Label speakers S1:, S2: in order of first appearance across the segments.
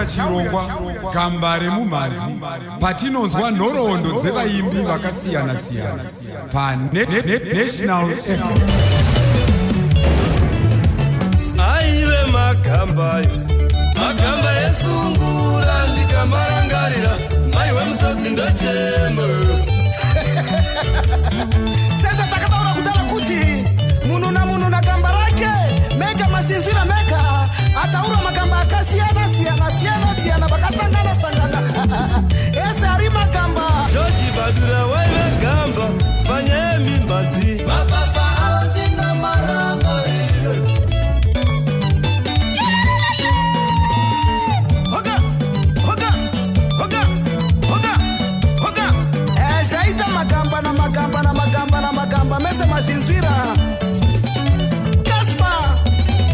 S1: chirongwa gamba remumhazi patinonzwa nhoroondo dzevaimbi vakasiyana siyana paNational FM.
S2: Aive magamba esungura ndikamarangarira maiwe musodzi ndochema.
S3: Sasa takataura kudala kuti munhu na gamba rake mega mashinzira mega ataura magamba akasiyana siyana vakasangana ese ari magamba
S2: ndochibadura waive gamba panyaya mimbanzi mabasa autina marangariro.
S3: magamba mese mashinzira Kaspa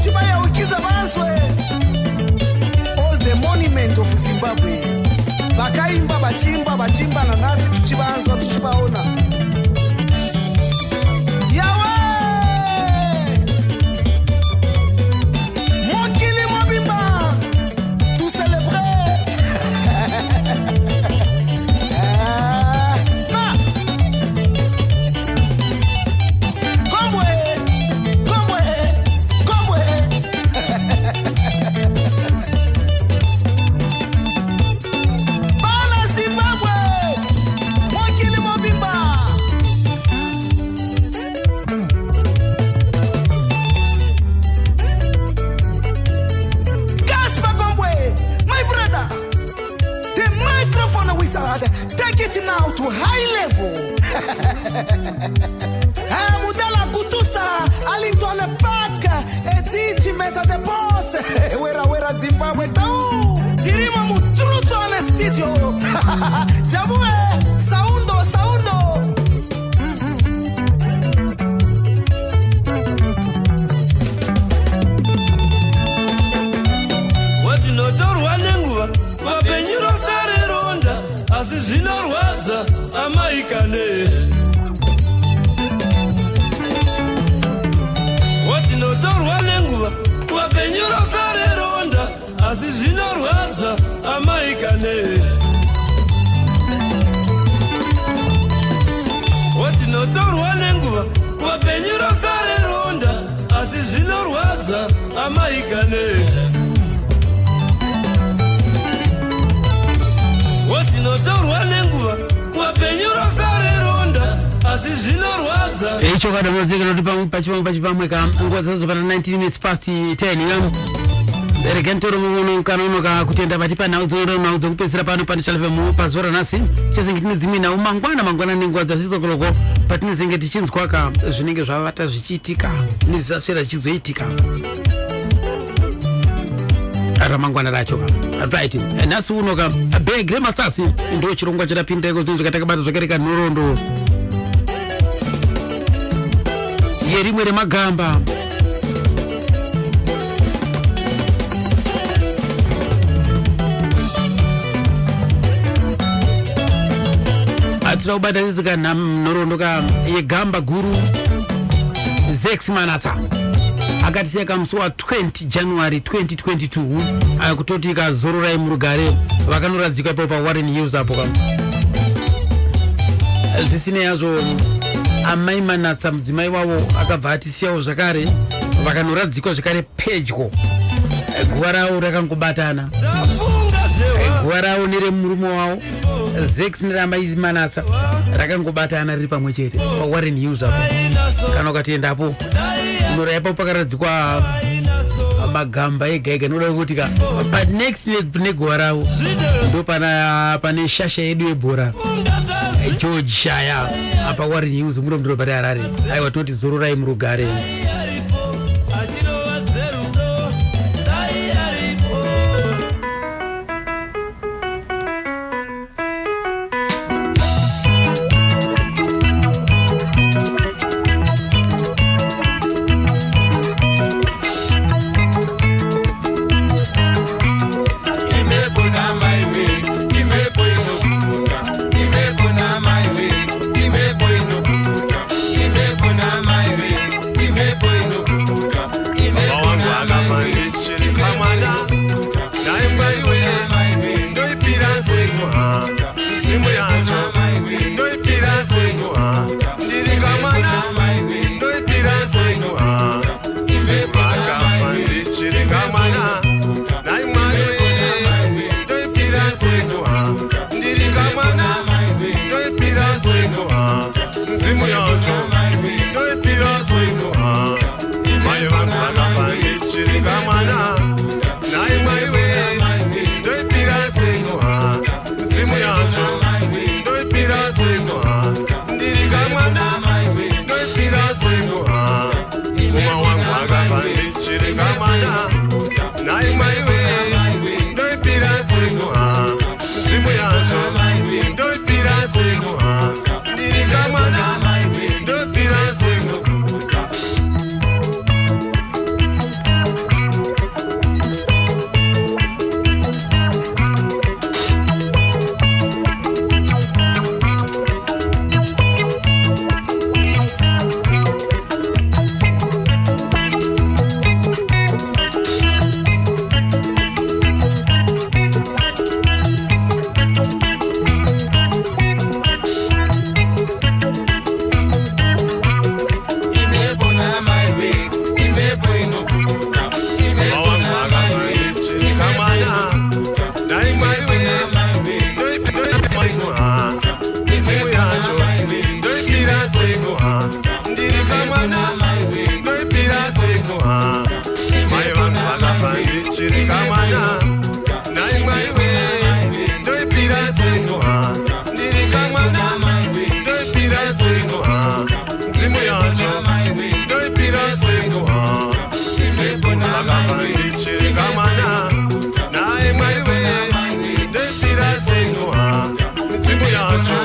S3: chibaya ukiza vanswe all the monument of Zimbabwe vakaimba vachimba na nasi tuchivanzwa tuchivaona yawe mokili mobimba tu célébrer now to high level. Mudala kutusa alintone paka etiji mesa de boss. Wera Zimbabwe tau. Tirima mutruto on studio. Jabue saundo.
S2: Wati notorwa nenguva vapenyuro sare ronda asi zvinorwadza amaikane. Wati notorwa nenguva vapenyuro sare ronda asi zvinorwadza amaikane. Wati notorwa nenguva vapenyuro sare ronda asi zvinorwadza amaikane. Watinotorwa nenguva kuvapenyura sare ronda asi zvinorwadza.
S4: Icho kada muzika noti pachipamwe ka nguva dzazopana 19 minutes past 10 regentoro muno kanono ka kutenda pati pa nhau dzokupedzisira pano pa National FM pazora nasi chezingitine dzimwe nhau mangwana nenguva dzasizokoloko patinezenge tichinzwa ka zvinenge zvavata zvichiitika nezvaswera chizoitika ramangwana racho right nasi uno ka big remasters ndo chirongwa chirapindeko zvinhu zvakatakabata zvakareka nhoroondo yerimwe remagamba atira kubata zizika nhoroondo ka yegamba guru Zex Manatsa akatiseka musi wa 20 January 2022 kutoti kazororai murugare vakanoradzikwa ipapo pa Warren News apo ka zvisine yazvo amai Manatsa mudzimai wavo akabva atisiyawo zvakare vakanoradzikwa zvakare pedyo guva ravo rakangobatana guva ravo neremurume wavo Zex neramai Manatsa rakangobatana riri pamwe chete pa Warren News apo kana ukatiendapo unoraipa pakaradzikwa magamba ega noda kuti ka pa next neguva ravo ndo pane shasha yedu yebhora George Shaya apa Warren News muno pari Harare aiwa tinoti zororai murugare.
S5: Boy, ndirika mwana ndoipira sekuha mai vangu vakafa ndichirika mwana nai mwari we ndoipira sekuha ndirika mwana ndoipira sekuha mzimu yacho ndoipira sekuha sekuna vakafa ndichirika mwana nai mwari we ndoipira sekuha mzimu yacho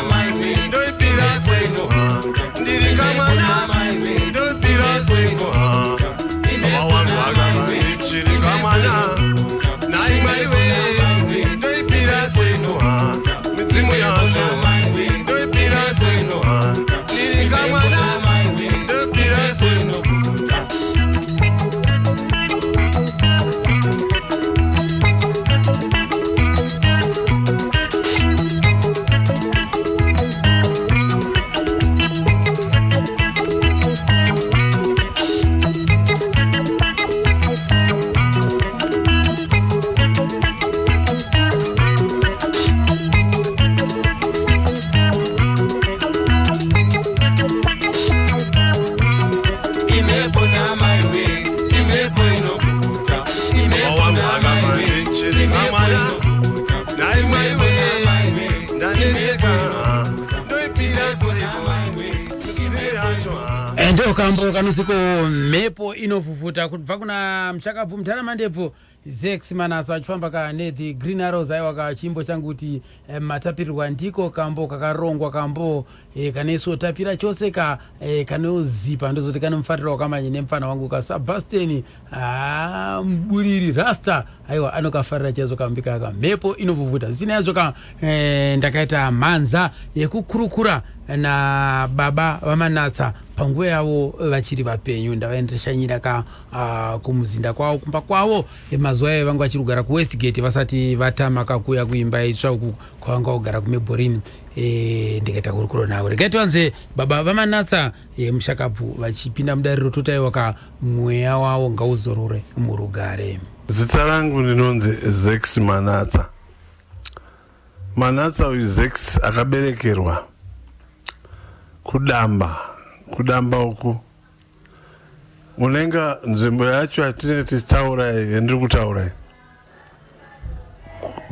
S5: ndoipira sekuha ndirika mwana ndoipira sekuha baba wangu vakafa ndichirika mwana nai mwari we ndoipira sekuha midzimu yacho ndoipira sekuha ndirika mwana ndoipira sekuha
S4: Ndio kambo kanutsiko mhepo inofufuta kubva kuna Mshakabvu Mutaramandepo Zex Manasa achifamba kane the Green Arrows aiwa kachimbo changu kuti matapirirwa ndiko kambo kakarongwa kambo kaneso tapira chose kanozipa ndozoti kanomufarira wakamanye nemufana wangu ka Sebastian muburiri Rasta aiwa anokafarira chezo kambika aka mhepo inofufuta zisina yazo ndakaita mhanza yekukurukura na baba vamanatsa panguva yavo vachiri vapenyu ndavaendeshanyira kumuzinda kwavo kumba kwavo mazuva ayo vanga vachirugara kuWestgate vasati vatamaka kuya kuimba itsva uku kwavanga kugara kuMebhorini ndikaita kurukuro navo regai tivanzwe baba vamanatsa Mshakabvu vachipinda mudariro totaiwa mweya wavo ngauzorore murugare.
S5: Zita rangu ndinonzi Zex Manatsa. Manatsa uyu Zex akaberekerwa kudamba uku unenga nzvimbo yacho atine tichitaura yandiri kutaura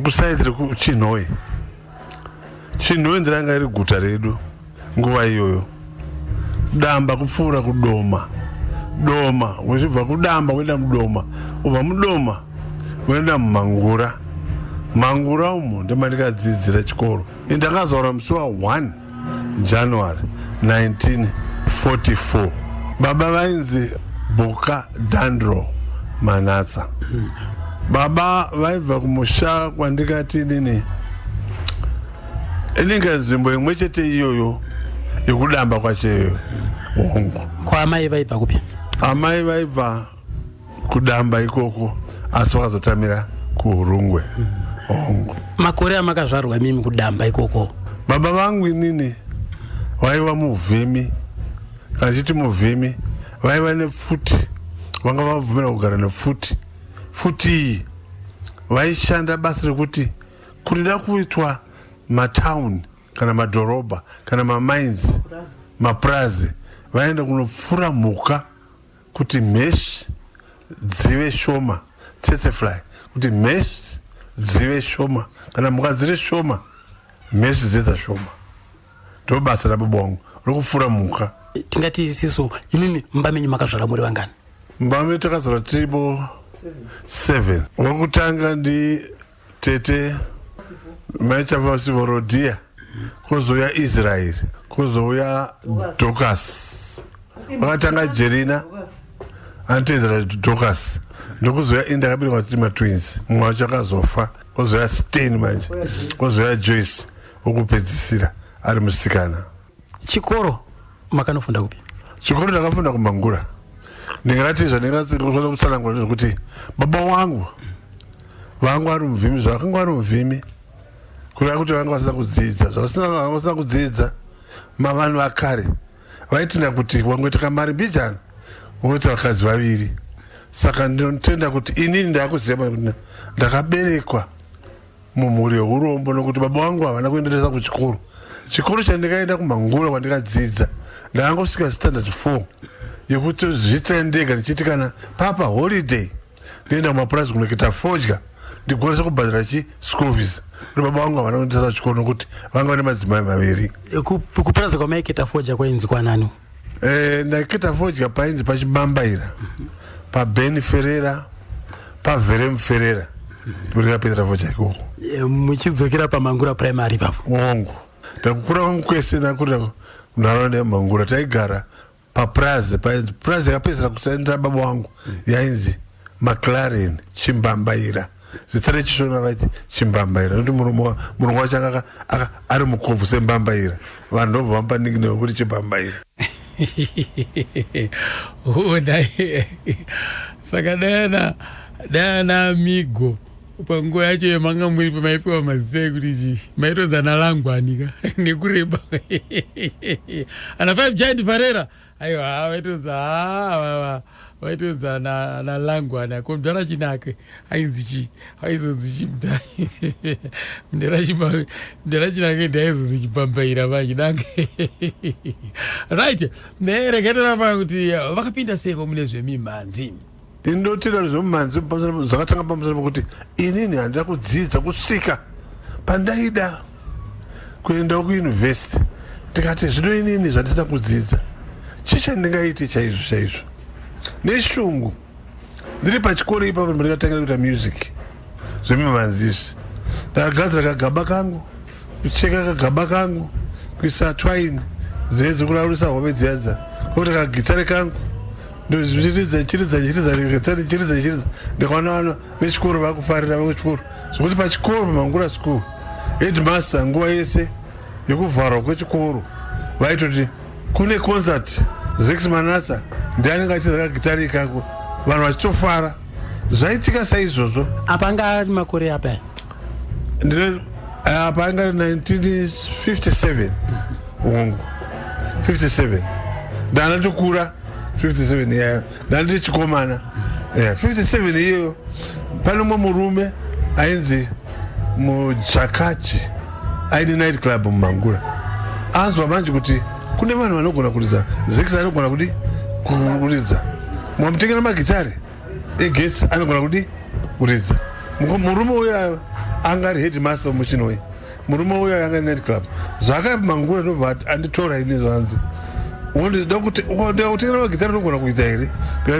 S5: kusaidire kuChinhowe. Chinhowe ndiranga iri guta redu nguva iyoyo. Damba kupfuura kuDoma. Doma uchibva kuDamba kuenda muDoma, ubva muDoma uenda muMangura. Mangura umo ndimandikadzidzira chikoro. Ndakazaura musi wa1 January 1944. Baba vainzi Boka Dandro Manatsa. Baba vaibva kumusha kwandikati nini inenge nzvimbo imwe chete iyoyo yekudamba kwacheyo hongu.
S4: Kwa amai vaibva kupi?
S5: Amai vaibva kudamba ikoko asi vakazotamira kuHurungwe hongu.
S4: Makore amakazvarwa mimi kudamba ikoko?
S5: Baba vangu inini vaiva muvhimi. Kana chiti muvhimi vaiva nepfuti, vanga vabvumira kugara nepfuti. Futi iyi vaishanda basa rekuti kurida kuitwa matauni kana madhorobha kana mamainzi mapurazi vaenda kunopfura mhuka kuti mheshi dzive shoma, tsetsefly kuti mheshi dzive shoma, kana mhuka dziri shoma mheshi dziedza shoma. Ndo basa rababa wangu rokupfura mhuka.
S4: Tingati isiso imimi mbamenyu makazvara muri vangani?
S5: Mbame takazara tiripo 7. Wakutanga ndi tete Maichavasivo Rodia, kuzouya Israel, kuzouya Dorcas. Wakatanga Jerina antezera Dorcas, ndokuzouya indakabereka tima twins. Mumwe wacho akazofa, kuzouya Stein manje, kuzouya Joyce okupedzisira ari musikana.
S4: Chikoro makanofunda kupi?
S5: Chikoro ndakafunda kuMangura. Ndingaratizwa ndingatsikuzoda kutsanangura kuti baba wangu ari muvhimi, zvakanga ari muvhimi. Kureva kuti vanga vasina kudzidza, zvavasina kudzidza mavanhu vakare vaitinda kuti wangoita mari mbijana ungoita vakadzi vaviri. Saka ndinotenda kuti inini ndakuziva kuti ndakaberekwa mumhuri yeurombo nokuti baba wangu havana kuenderesa kuchikoro. Chikoro chandikaenda kuMangura kwandikadzidza ndangosvika standard 4 yekuti zviitira ndega ndichiti kana papa holiday ndienda kumapurazi kunokita fodya ndigonesa kubhadhara school fees kuti baba vangu havana kundisa chikoro nokuti vanga vane madzimai maviri.
S6: Kupurazi kwamaikita fodya kwainzi kwanani?
S5: Ndaikita fodya painzi pachimambaira paBeni Ferreira paVerem Ferreira ndikapedzera fodya ikoko.
S6: Muchidzokera paMangura primary papo
S5: ongo ndakukura kwangu kwese ndakurira munharaunda yemangura taigara papurazi painzi purazi yakapedzera kusaendera baba vangu yainzi McLaren Chimbambaira zita rechishona vaiti Chimbambaira nokuti murungu wacho anga ari mukobvu sembambaira vanhu ndobva vamupaninginira kuti Chimbambaira.
S4: Saka dana amigo panguva yacho yamanga muri pamaipiwa mazita ekuti chii maitonza analangwanika nekureba ana 5 Giant Ferreira aiwa vaitonza analangwana ko mudhara chinake ainzi chii aizonzi chii mudhara chinake ndaizonzi Chimbambaira vachidange. Right, nereketera pa kuti vakapinda seiko mune zvemimhanzi.
S5: Indotira zvemimhanzi zvakatanga pamusoro pokuti inini handina kudzidza kusvika pandaida kuenda kuyunivhesiti ndikati zvino inini zvandisina kudzidza chichandingaiti chaizvo neshungu ndiri pachikoro ipapo ndikatangira kuita music zvemimhanzi izvi ndakagadzira kagaba kangu kucheka kagaba kangu kuisa twaini dzekurarurisa hove dziadza kokuti kagitare kangu ndozvichiridza ndikaona vana vechikoro vakufarira vechikoro zvokuti pachikoro paMangura school headmaster nguva yese yekuvharwa kwechikoro vaitoti kune concert Zex Manasa ndianenge achidza kagitari ikako vanhu vachitofara zvaitika saizvozvo.
S6: Apa anga ari makore apa?
S5: Apa anga 1957 ungu 57 ndanatokura 57 yayo ndandiri chikomana 57 iyoyo pane mumwe murume ainzi Mudzakachi aine night club muMangura anzwa manje kuti kune vanhu vanogona kuridza Zex anogona kuti kuridza mwamutengera magitare egetsi anogona kuti kuridza murume uyo anga ari headmaster muchinoyi murume uyo anga night club zvakaipa Mangura ndobva anditora ine zvanzi ndakutengera magitare ndogona kuita here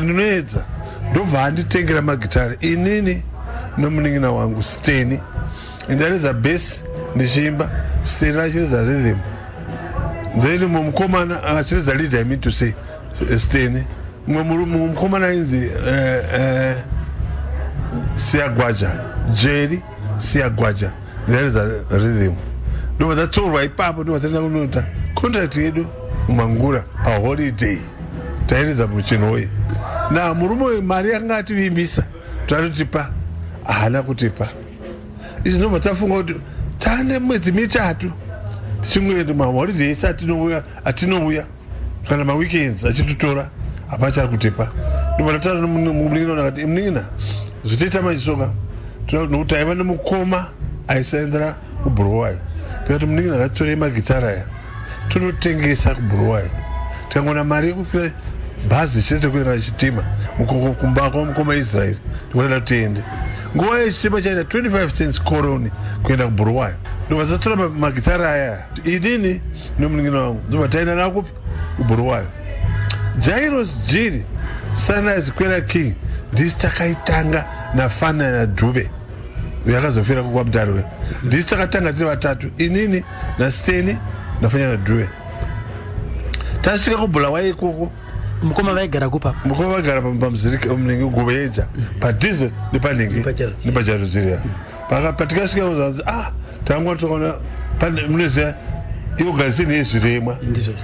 S5: ndinoedza ndobva anditengera magitare inini nomunin'ina wangu Steni ndaridza bass ndichiimba Steni achiridza rhythm then mukomana achiridza lead I mean to say Steni mumwe mukomana ainzi Siagwaja Jerry Siagwaja ndaridza rhythm ndobva dzatorwa ipapo ndobva taenda kunota contract yedu muMangura paholiday tairidza muchinoyi na murume uyu mari yakanga ativimbisa tanotipa haana kutipa izvi ndobva tafunga kuti tane mwedzi mitatu tichimwenda maholidays atinouya kana maweekends achitutora hapachari kutipa ndobva tataura nomunin'ina akati munin'ina zvitoita machisoka nokuti aiva nemukoma aisaenzera kuBuruwayo ndikati munin'ina ngatitorei magitara aya tonotengesa kuBuruwayo tikangona mari yekupira bhazi chete kuenda chitima kumba kwamukoma Israeli ndikuenda tiende nguva yechitima chaita 25 cents koroni kuenda kuBuruwayo ndobva tatora magitara aya inini nomunin'ina wangu ndobva taenda nakupi kuBuruwayo. Jairos Jiri Sunrise Kwera King ndisi takaitanga naFana naDhube yakazofira kwaMutare ndisi takatanga tiri vatatu inini naSteni naFana naDhube tasvika kuBulawayo ikoko
S6: mukoma vaigara kupa
S5: mukoma vaigara pamuzirika omunenge Gubeja paDiesel nepanenge nepajaro ziriya patikasvika kuzanzi tangwa takaona munoziva iwo gazini yezviremwa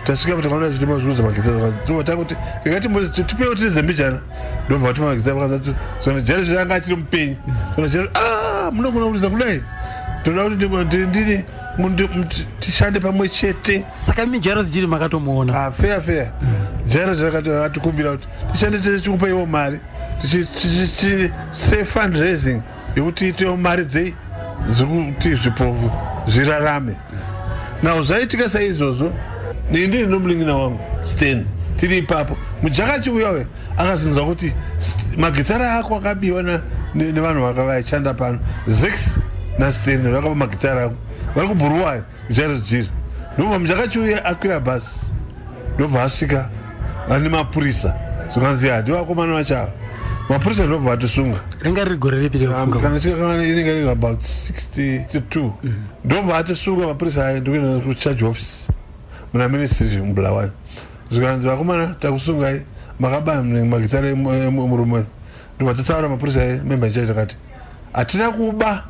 S5: tasvika patakaona zviremwa zvikuza magitsa tobva kuti ikati tipewo tiri zembijana ndobva vati magitsa vakazati zona jari zviranga achiri mupenyu zona jari munogona kuridza kudai toda kuti ndini tishande pamwe chete.
S6: Saka mijaro zichiri makatomuona
S5: fair jaro zvakatikumbira kuti tishande tese chikupa iwo mari tichise fundraising yekuti itewo mari dzei zvekuti zvipofu zvirarame nawo zvaitika saizvozvo nendini nomunin'ina wangu Stain tiri ipapo mujaka chiuyawe akazinzwa kuti magitara ako akabiwa nevanhu vakavaishanda pano Zex naStain vakapa magitara ako vari kubhuruwayo kuJairos Jiri ndobva mujaka chiuya akwira bhasi ndobva asvika vane mapurisa zvikanzi hadi vakomana vachavo mapurisa ndobva vatisunga
S6: ringa riri gore ripi
S5: kana sika inenge riri about 62 ndobva atisunga mapurisa aya ndikuenda kucharge office muna ministry mubulawayo zvikanzi vakomana takusungai makaba magitara emurume ndobva tataura mapurisa aya member in charge takati hatina kuba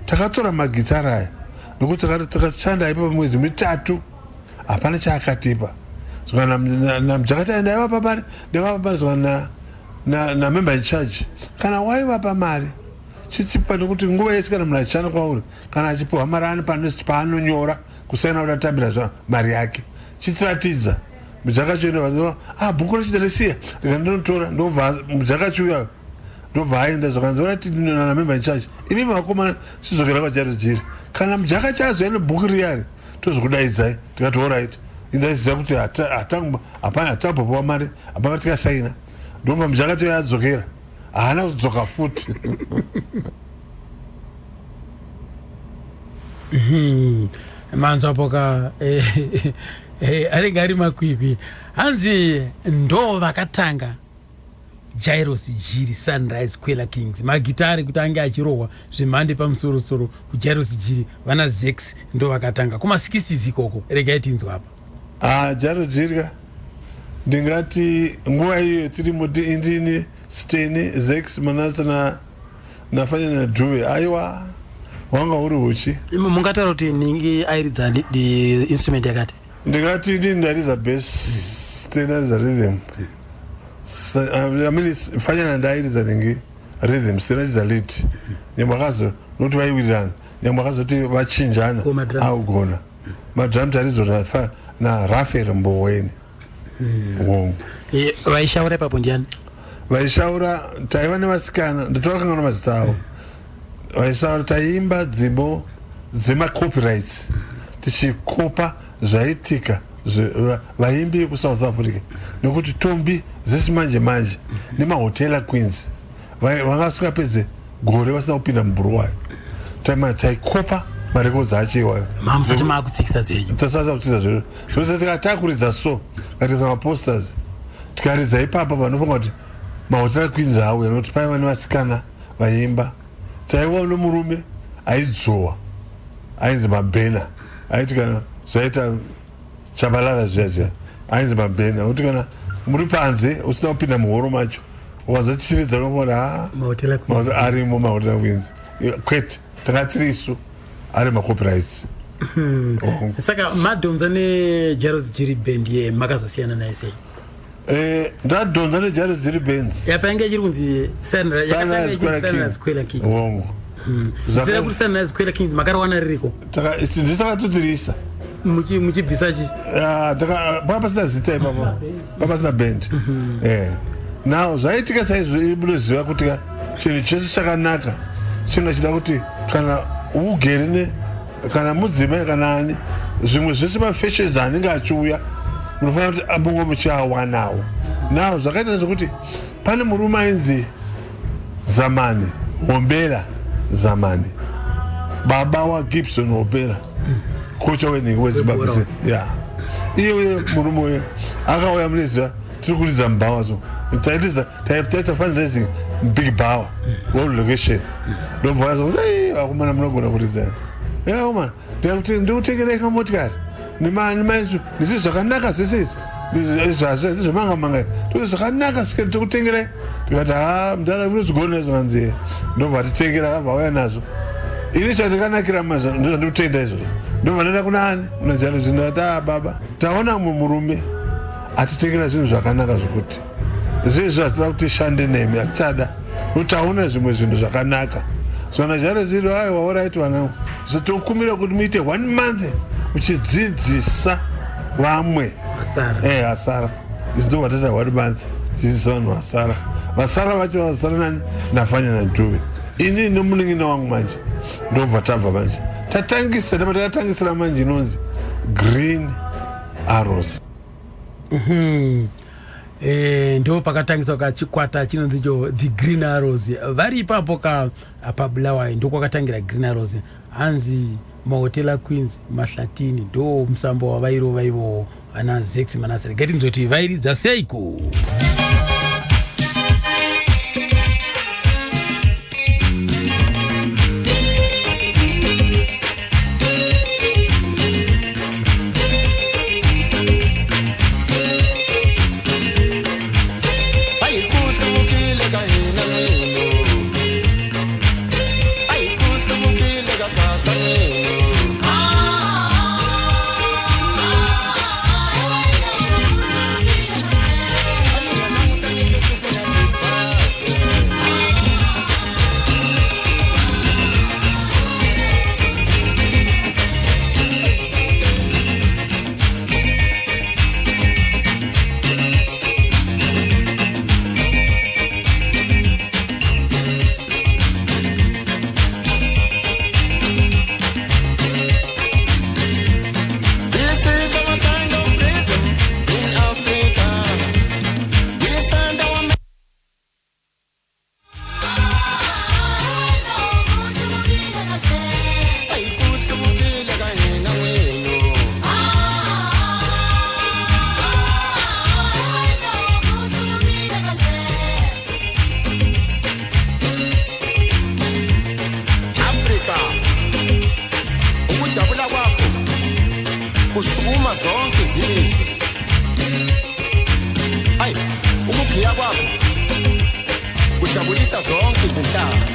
S5: takatora magitara aya nokuti takashanda ipa pamwedzi mitatu hapana chaakatipa zvakana namujaka ndaiva papari zvakana member in charge kana waivapa mari chitipa nokuti nguva yese kana munhu achishanda kwauri kana achipiwa mari ane paanonyora kusaina kuti atambira mari yake chitiratidza mujaka choenda bhuku rachidalesiya rikandinotora ndobva mujaka chiuya ndobva aenda zvakanzi oratidina member in charge imi vakomana sizokera kwaJairos Jiri kana mujaka chazo ane bhuku riyari tozokudaidzai tikati alright indaziva kuti hatapopawa mari hapava tikasaina ndobva mujaka choya adzokera haana kudzoka futi
S4: manzwa poka anenge ari makwikwi hanzi ndo vakatanga Jairos Jiri Sunrise Kwela Kings magitari kuti ange achirohwa zvemhande pamusoro-soro kuJairos Jiri vana Zex ndo vakatanga kuma 60s ikoko regai tinzwa apa
S5: Jairos Jiri ndingati nguva iyo tiri indini Stain Zex Manasa nafanya na Dhuwe aiwa wanga uri huchi
S6: mungataura kuti ningi airidza instrument yakati
S5: ndingati ndini ndairidza bass Stain airidza rhythm fanyana ndairidza ningi rhythm Stain airidza lead nyamwe akazo nokuti vaiwirirana nyamwe akazoti vachinjana augona madrum tairizwa na Rafael Mboweni
S6: vaishaura ipapo ndiani
S5: vaishaura taiva nevasikana ndotovakanganwa mazita avo vaishaura taiimba dzimbo dzemacopyrights tichikopa zvaitika vaimbi kuSouth Africa nokuti tombi zesimanje manje nemahotela queens vanga vasikapedze gore vasina kupinda mubhuruwayo taikopa marekodzi achiwayo
S6: mamusati maakutsikisa dzenyu
S5: tasasa kutsikisa zvero zvose tikatakuridza so tikatisa maposters tikaridza ipapa vanofunga kuti mahotela queens auya nokuti paiva nevasikana vaimba taiva nomurume aidzvowa ainzi Mabhena aiti kana zvaita chabalala zviya ainzi Mabhena kuti kana muri panze usina kupinda muhoro macho ukazotichiridza unofunga arimo mahotela queens kwete takatirisu ari macopyrights
S6: saka madhonza neJairos Jiri band ye makazosiyana naye sei
S5: ndadhonza neJairos Jiri bands
S6: yapainge chiri kunzi
S5: Sunrise
S6: Kwela Kings zera kuti Sunrise Kwela Kings makarowana ririko
S5: ndisi takatotirisa
S6: muchibvisa chi
S5: papasina zita ipapo papasina band now zvaitika saizvo munoziva kuti chinhu chese chakanaka chinga chida kuti kana ugere kana mudzimai kana ani zvimwe zvese mafashions anenge achiuya munofanira kuti ambongo muchiawanawo now zvakaita zvokuti pane murume ainzi Zamani Hombera Zamani baba waGibson Hombera kocha wenhingi weZimbabwe iye murume uyo akauya muneziva tiri kuridza mubhawa so taita fundraising big bower world location ndobva vazo vakomana munogona kuridzana komana ndikutengerai kamotikari nezvinhu zvakanaka zvese izvi zvemanga zvakanaka sike tikutengerai tikati mudara munozvigona zvanzi ndobva titengera vabva vauya nazvo ini chandikanakira ndokutenda izvozvo ndobva ndaenda kuna ani unajaro zvindati baba taona murume atitengera zvinhu zvakanaka zvokuti zvezvo hatina kuti shande nemi atichada notaona zvimwe zvinhu zvakanaka zvona Jairos Jiri aiwa alright vanangu zvatokumira kuti muite 1 month muchidzidzisa vamwe hasara izvi ndo vatata 1 month tichidzisa vanhu vasara vacho vasara nani nafanya naDhuwe ini nemuning'ina wangu manje ndobva tabva manje tatangisira manje inonzi Green Arrows
S6: ndo pakatangiswa kachikwata chinonzi cho the Green Arrows. Vari ipapo pabulawayo ndo kwakatangira Green Arrows, hanzi mahotela Queens Mahlatini ndo musambo wavairova ivo ana Zex Manasari. Gatinzoti vairidza seiko.
S7: Kusukuma zonke izizwe. Hayi, ukugqiya kwakho kujabulisa zonke izinhlaka.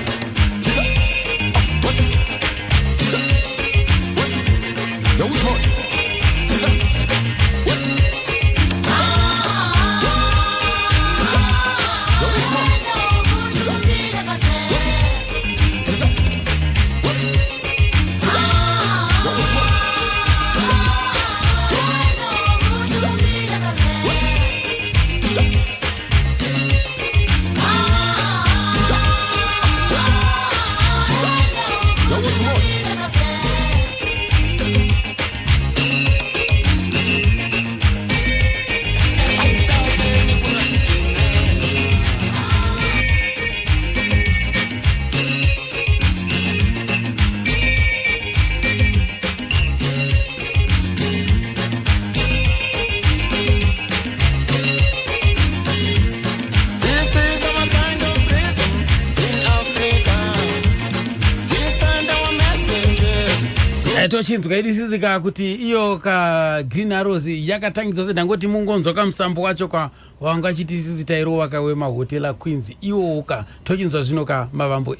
S6: tochinzwa idisizika kuti iyo ka Green Arrows yakatangidzwa sedangoti mungonzwa kamusambo wacho wanga chitisizi tairova kawe mahotela Queens iwoka tochinzwa zvino ka mavambo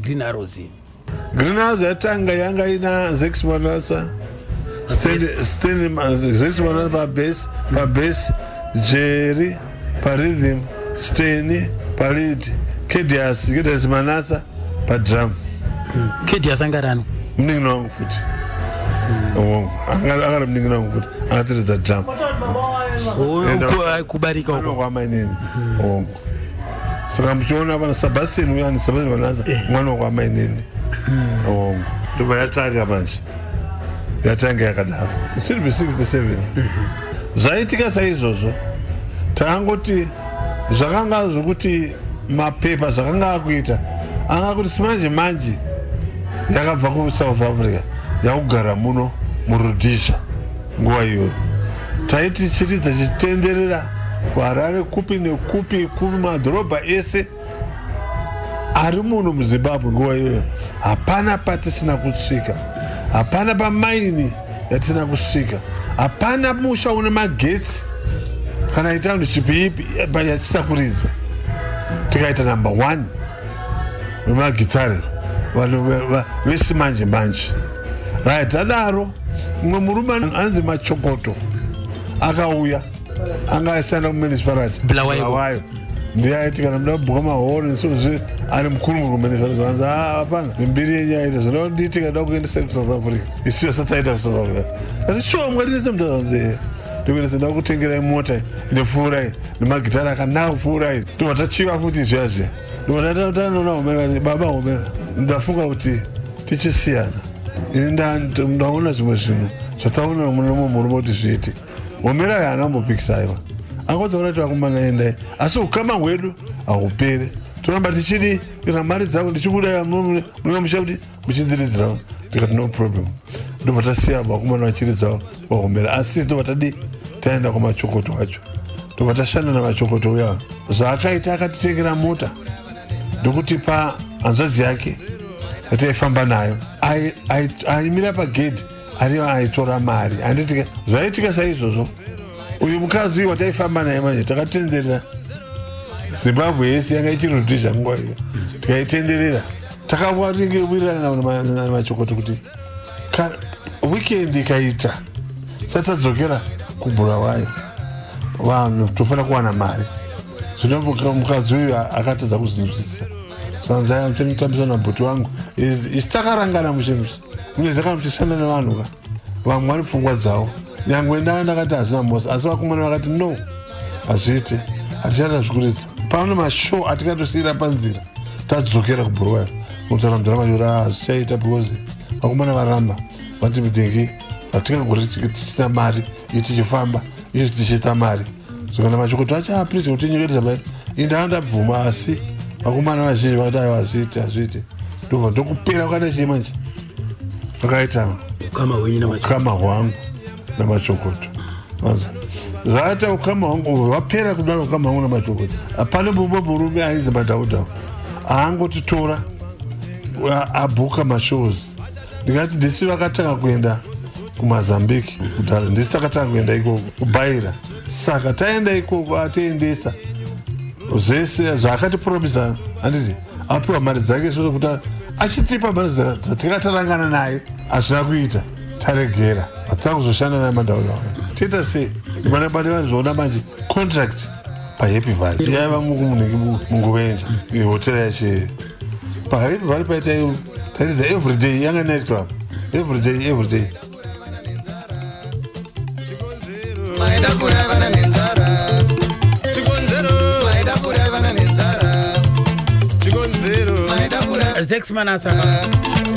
S6: Green Arrows.
S5: Green Arrows yatanga yanga ina Zex Manasa Zex Manasa pa bass Jerry pa rhythm Steny pa lead Kedias Manasa pa drum.
S6: Kedias angarano
S5: mningino wangu futi angara mningino wangu futi angatiriza drum
S6: kubarika
S5: uko kwa mainini saka mchiona hapa na Sebastian uyani Sebastian Manasa mwana kwa mainini ndio yatanga manje yatanga yakadaro isiri 67 zvaitika saizvozvo tangoti zvakanga zvokuti mapepa zvakanga akuita anga kuti simanje manje yakabva ku South Africa yakugara muno muRhodesia nguva iyoyo taiti chiridza chitenderera kuHarare kupi nekupi madhorobha ese ari muno muZimbabwe nguva iyoyo hapana patisina kusvika, hapana pamaini yatisina kusvika, hapana musha une magetsi kana itaundishipi ipi yatisina kuridza. Tikaita number 1 vemagitare vanhu vesimanje manje right. Adaro mumwe murume anzi Machokoto akauya anga ashanda mumunicipality Bulawayo ndiye aiti kana muda kubhuka mahoro nesozve ari mukuru murumenezvaro anzi hapana mbiri yenyaya ita zvinonditi kada kuendesa kuSouth Africa isiyo sataita kuSouth Africa ati shuwa mungatiendese muda anzi ndikuendesa nda kutengerai mota inepfuurai nemagitari akanaka kupfuurai ndobatachiva futi izvazve ndobatatanoona homera baba homera ndafunga kuti tichisiyana ini ndaona zvimwe zvinhu zvataona mumwe murume kuti zviite Homera yana mbopikisaiwa. Angodza kuti vakomana endai. Asi ukama hwedu ahupere. Toramba tichidi kana mari dzavo ndichikuda mungamusha kuti muchinziridzira tikati no problem. Ndobva tasiya vakomana vachiridza vahomera. Asi ndobva tadi taenda kumachokoto wacho. Ndobva tashanda namachokoto uya. Zvaakaita akatitengera mota ndokutipa hanzvadzi yake yataifamba nayo aimira pagedhi ariyo aitora mari. Handiti zvaitika saizvozvo uyu mukadzi uyu wataifamba naye manje takatendera Zimbabwe yese yanga ichirudhizha nguva iyo tikaitenderera takawirirana namachokoto kuti weekend ikaita satadzokera kubhurawayo vanhu tofanira kuwana mari. Zvino mukadzi uyu akatadza kuzinzwisisa zvanzaya muchinotambisa nabhuti wangu isi takarangana mushemushi munezakana muchishanda nevanhu ka vamwe vari pfungwa dzavo nyangwe ndakati hazvina mosa asi vakomana vakati no hazviite hatichada zvikuridza pano mashow atikatosiyira panzira tadzokera kubhurwayo mutaura mudharamashora hazvichaita because vakomana varamba vati mudhengi vatingagori tichina mari itichifamba izvo tichiita mari saka namachokoto achaapirisa kuti nyekeresa bai indandabvuma asi vakomana vazhinji vakati ayo hazviite ndobva ndokupera kwakaita chii manje vakaita ukama hwangu namachokoto zvaita ukama hwangu vapera kudaro ukama hwangu namachokoto. Pane murume ainzi Madhaudhau aangotitora abhuka mashows ndikati ndisi vakatanga kuenda kuMozambique kudhara ndisi takatanga kuenda ikoko kubayira saka taenda ikoko atiendesa zvese zvaakatipromisa handiti apiwa mari dzake soo kuti achitipa mari dzatingatarangana naye hazvina kuita taregera hatita kuzoshanda naye Madhaudhau. Tiita sei ndimanabade vanhu zvoona manje contract paHappy Valley yaiva munguvenja ihotera yacho paHappy Valley taitaridza everyday yanga night club everyday
S8: maida kurevana nenzara chikonzero maida kurevana nenzara chikonzero maida kurevana
S6: Zex Manasa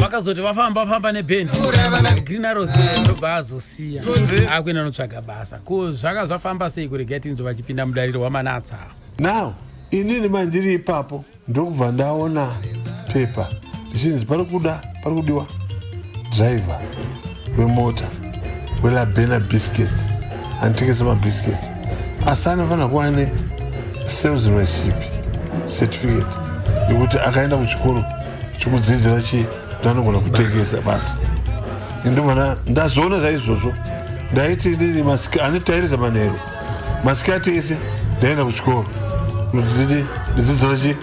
S6: vakazoti vafamba nebhendi Green Arrows ndobva azosiya akuenda notsvaga basa ko zvaka zvafamba sei kurega tinzo vachipinda mudariro waManatsa.
S5: Now inini mandiri ipapo ndokubva ndaona pepa ndichinzi parikudiwa driver wemota weLabena Biscuits anotengesa mabhisiketi asi anofanira kuva nesalesmanship certificate yekuti akaenda kuchikoro chokudzidzira chii ndanogona kutengesa basa. Ndobva ndazviona zvaizvozvo ndaiti nini anetairiza manheru masikati ese ndaenda kuchikoro ndidzidzira chii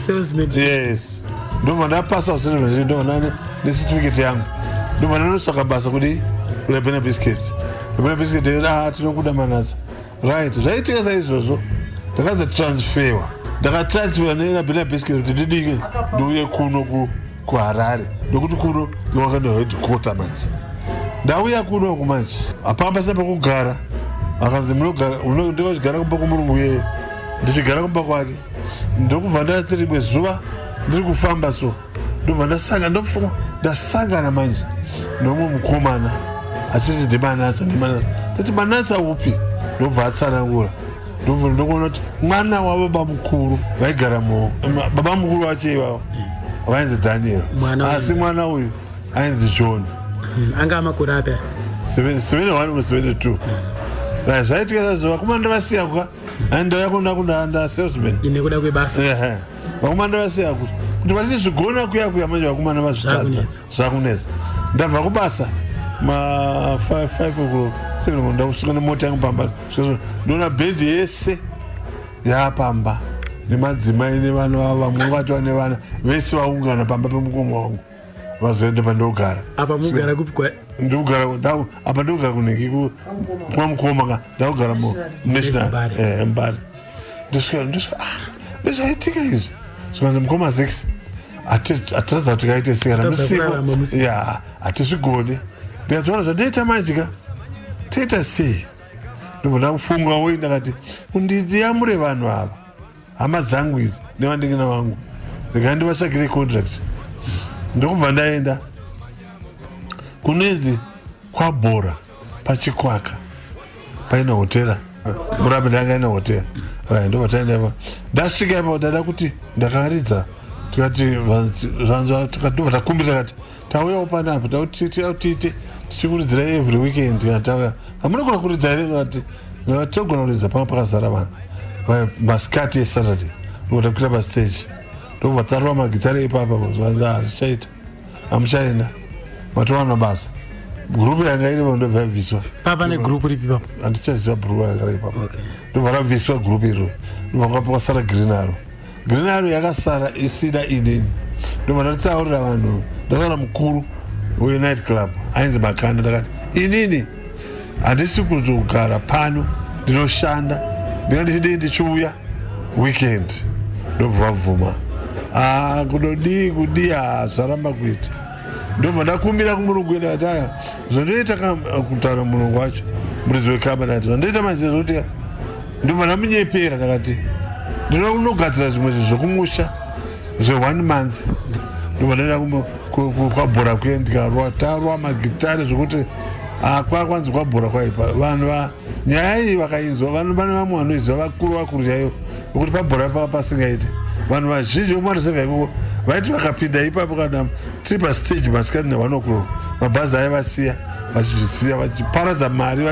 S5: yes ndobva ndapasa kusalesmanship ndobva necertificate yangu ndobva ndanotsvaka basa kudi kuLabena Biscuits. Labena Biscuits tinokuda Manasa right zvaitika saizvozvo ndakazotransferwa neLabena Biscuits kuti ndidike ndiuye kuno kuHarare ndokuti kuno ndiwakanda headquarter manje ndauya kuno kumanje hapana pasina pekugara akanzi ndikachigara kumba kwomurungu yeye ndichigara kumba kwake ndokubva ndati rimwe zuva ndiri kufamba so ndobva ndasangana manje nomwe mukomana achiti ndiManasa ndati Manasa upi ndobva atsanangura ndokuona kuti mwana wababa mukuru vaigara baba mukuru wacho ivavo vainzi Daniel asi mwana uyu ainzi John.
S6: Anga amakore api
S5: 71 or 72 right zvaitika saizvo vakomana ndavasiya kwa andauya kunda salesman
S6: nekuda kwebasa
S5: vakomana ndavasiya kuti vachizvigona kuya manje vakomana vazvitadza zvakunetsa ndabva kubasa ma 5 o'clock 7 o'clock ndakusvika nemota yangu pamba ndoona bhendi yese yapamba nemadzimai nevana vavo vamwe vatova nevana vese vaungana pamba pemukomo wangu vazoenda pandogara
S6: apa mugara kupikwa
S5: apa ndogara kuneki kwamukoma ndakugara munational Mbari ndosvika ndozvaitika izvi zvikanzi mukoma 6 hatiradza kuti kaite sikana musiku hatizvigone ndikazoona zvandaita manjika taita sei ndobva ndakufunga woi ndakati ndiyamure vanhu ava hama dzangu idzi nevandingina vangu ndikandivasvakire contract ndokubva ndaenda kunezi kwaBhora pachikwaka paina hotera murabe ndanga ina hotera right ndo vataineva ndasvika ipapo ndada kuti ndakaridza tikati zvanzwa tikatova takumbira kati tauyawo panapa tiite tichikuridzira every weekend katauya hamunogona kuridza here kati togona kuridza pamwe pakazara vanhu masikati esaturday ndokuda kuita pastage ndobvatarwa magitare ipapa hazvichaita hamuchaenda matowana basa gurupu yanga iripo ndobva yabviswa
S6: papa negurupu ripi papo
S5: handichaziva gurupu yanga ipapo ndobva rabviswa gurupu iro ndobva kwasara green arrow yakasara isina inini ndobva ndatitaurira vanhu ndataura mukuru wenight club ainzi Makanda ndakati inini handisi kuzogara pano ndinoshanda ndingadii ndichiuya weekend ndobva vabvuma kudodii zvaramba kuita ndobva ndakumbira kumurungu enda ati zvondoita kutaura mulungu wacho muridzi wekamba ndati zvondoita manje zvokuti ndobva ndamunyepera ndakati ndinogadzira zvimwe zvinhu zvokumusha zve1 month ndobva ndaenda kwabhora kuye ndikatarwa magitare zvokuti kwakwanzi kwabhora kwaipa vanhu nyaya iyi vakainzwa vanhu pane vamwe vanoiziva vakuru chaivo vokuti pabhora paka pasingaiti vanhu vazhinji vomariseva ikoko vaiti vakapinda ipapo kana tiri pastage masikati navanokuro mabhazi aivasiya vachizvisiya vachiparadza mari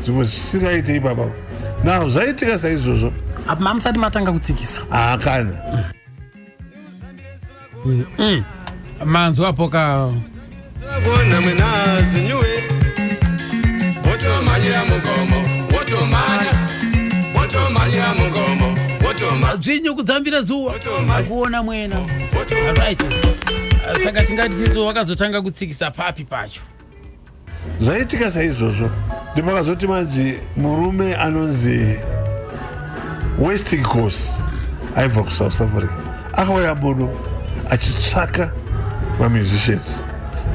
S5: zvimwe zvisingaite ipapapo nao zvaitika saizvozvo
S6: apo mamusati matanga kutsikisa
S5: kana
S6: manzwa apo
S2: Bona mwenazi nyuwe wotomanyira mugomo wotomanyira mugomo
S6: dzvinyu kudzambira zuwa akuona mwena right saka tingati siso wakazotanga kutsikisa papi pacho
S5: zvaitika saizvozvo ndipakazoti manje murume anonzi Westinghouse aibva kuSouth Africa akauya budo achitsvaka mamusicians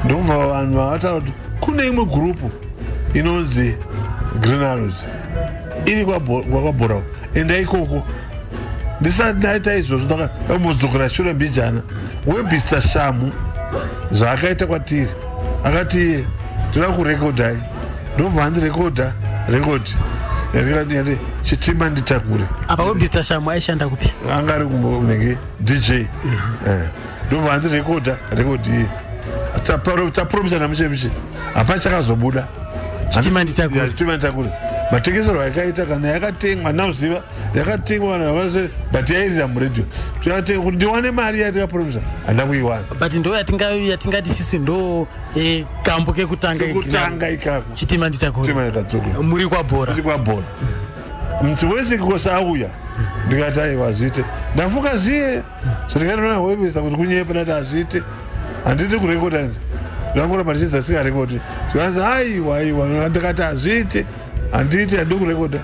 S5: ndokubva vanhu vavataura kuti kune imwe gurupu inonzi Green Arrows iri kwakabhora enda ikoko ndisati ndaita izvozvo ndakamudzokera shure mbijana webhista Shamu zvaakaita kwatiri akati toda kurekodhai ndobva handirekodha rekodi yati chitima nditakure
S6: apa webhista Shamu aishanda kupi
S5: anga ari kunenge DJ ndobva handirekodha rekodi iyi tapromisa namushemishe hapachakazobuda
S6: chitima nditakure
S5: matengesero yakaita kana yakatengwa nauziva yakatengwa but yairira muredio kuti ndiwane mari yatikapromisa handa kuiwana
S6: but ndo yatingati sisi ndo kambo kekutanga
S5: ikako
S6: chitima nditakure muri kwabhora
S5: mutsi wese kosa auya ndikati aiwa zviite ndafuka ziye zvondikatoona webisa kuti kunyepa ndati hazviite handiti kurekoda ndangora matichidza singarekodi zvikanzi aiwa ndikati hazviite handiti handi kurekoda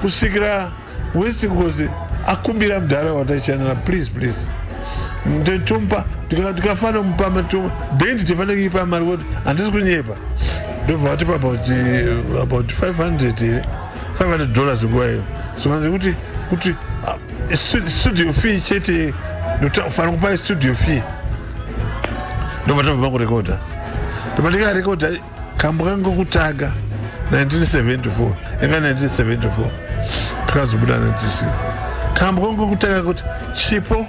S5: kusvikira Westinghouse akumbira mudharaunda ichanira please nditomupa ndikafanira kumupa bendi tifanira kuipa mari kuti handisi kunyepa ndobva vatipa about $500 nguva iyo zvikanzi kuti studio fee chete fanira kupa studio fee ndobva tobva kurekodha ndobva ndikarekodha kambo kangu kutanga 1974 inga 1974 kakazobuda 1996 kambo kangu kutanga kuti chipo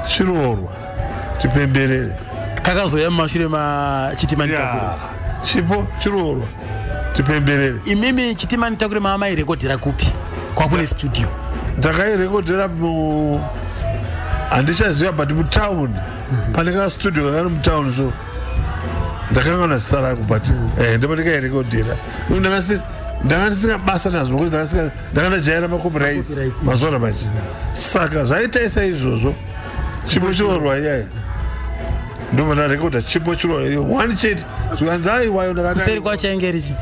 S5: chiroorwa tipemberere
S6: kakazoya mumashure machitima nditakure
S5: chipo chiroorwa tipemberere
S6: imimi chitima nditakure maamairekodhera kupi kwakune studio
S5: ndakairekodhera handichaziva but mutown pane ka studio kakari mutown so ndakangana zita rako but ndipo ndikairekodhera ndanga ndisinga basa nazvo kuti ndakandajaira macopyrights mazuva machi saka zvaitaisa izvozvo chipo chiroorwa iyaya ndobva ndarekodha chipo chiroorwa one chete zvikanzi aiwayo
S6: kuseri kwachainge richi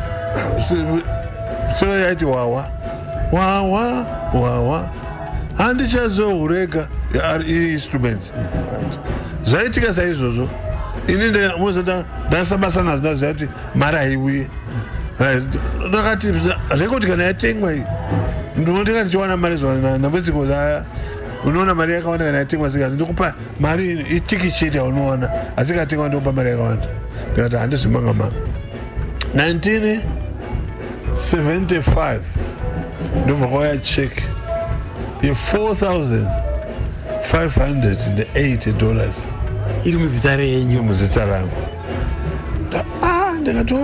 S5: sero yaiti wawa handichazohurega instruments zvaitika saizvozvo ini ndasabasa nazvo ndaziva kuti mari haiuye ndakati rekodi kana yatengwa iyi ndinondika ndichiwana mari namweziko aya unoona mari yakawanda kana yatengwa sikazi ndikupa mari itiki chete yaunowana asi katengwa ndikupa mari yakawanda ndikati handizvimangamanga 75 ndobva kwauya cheki $4,580
S6: iri muzita renyu
S5: muzita rangu. Ndikati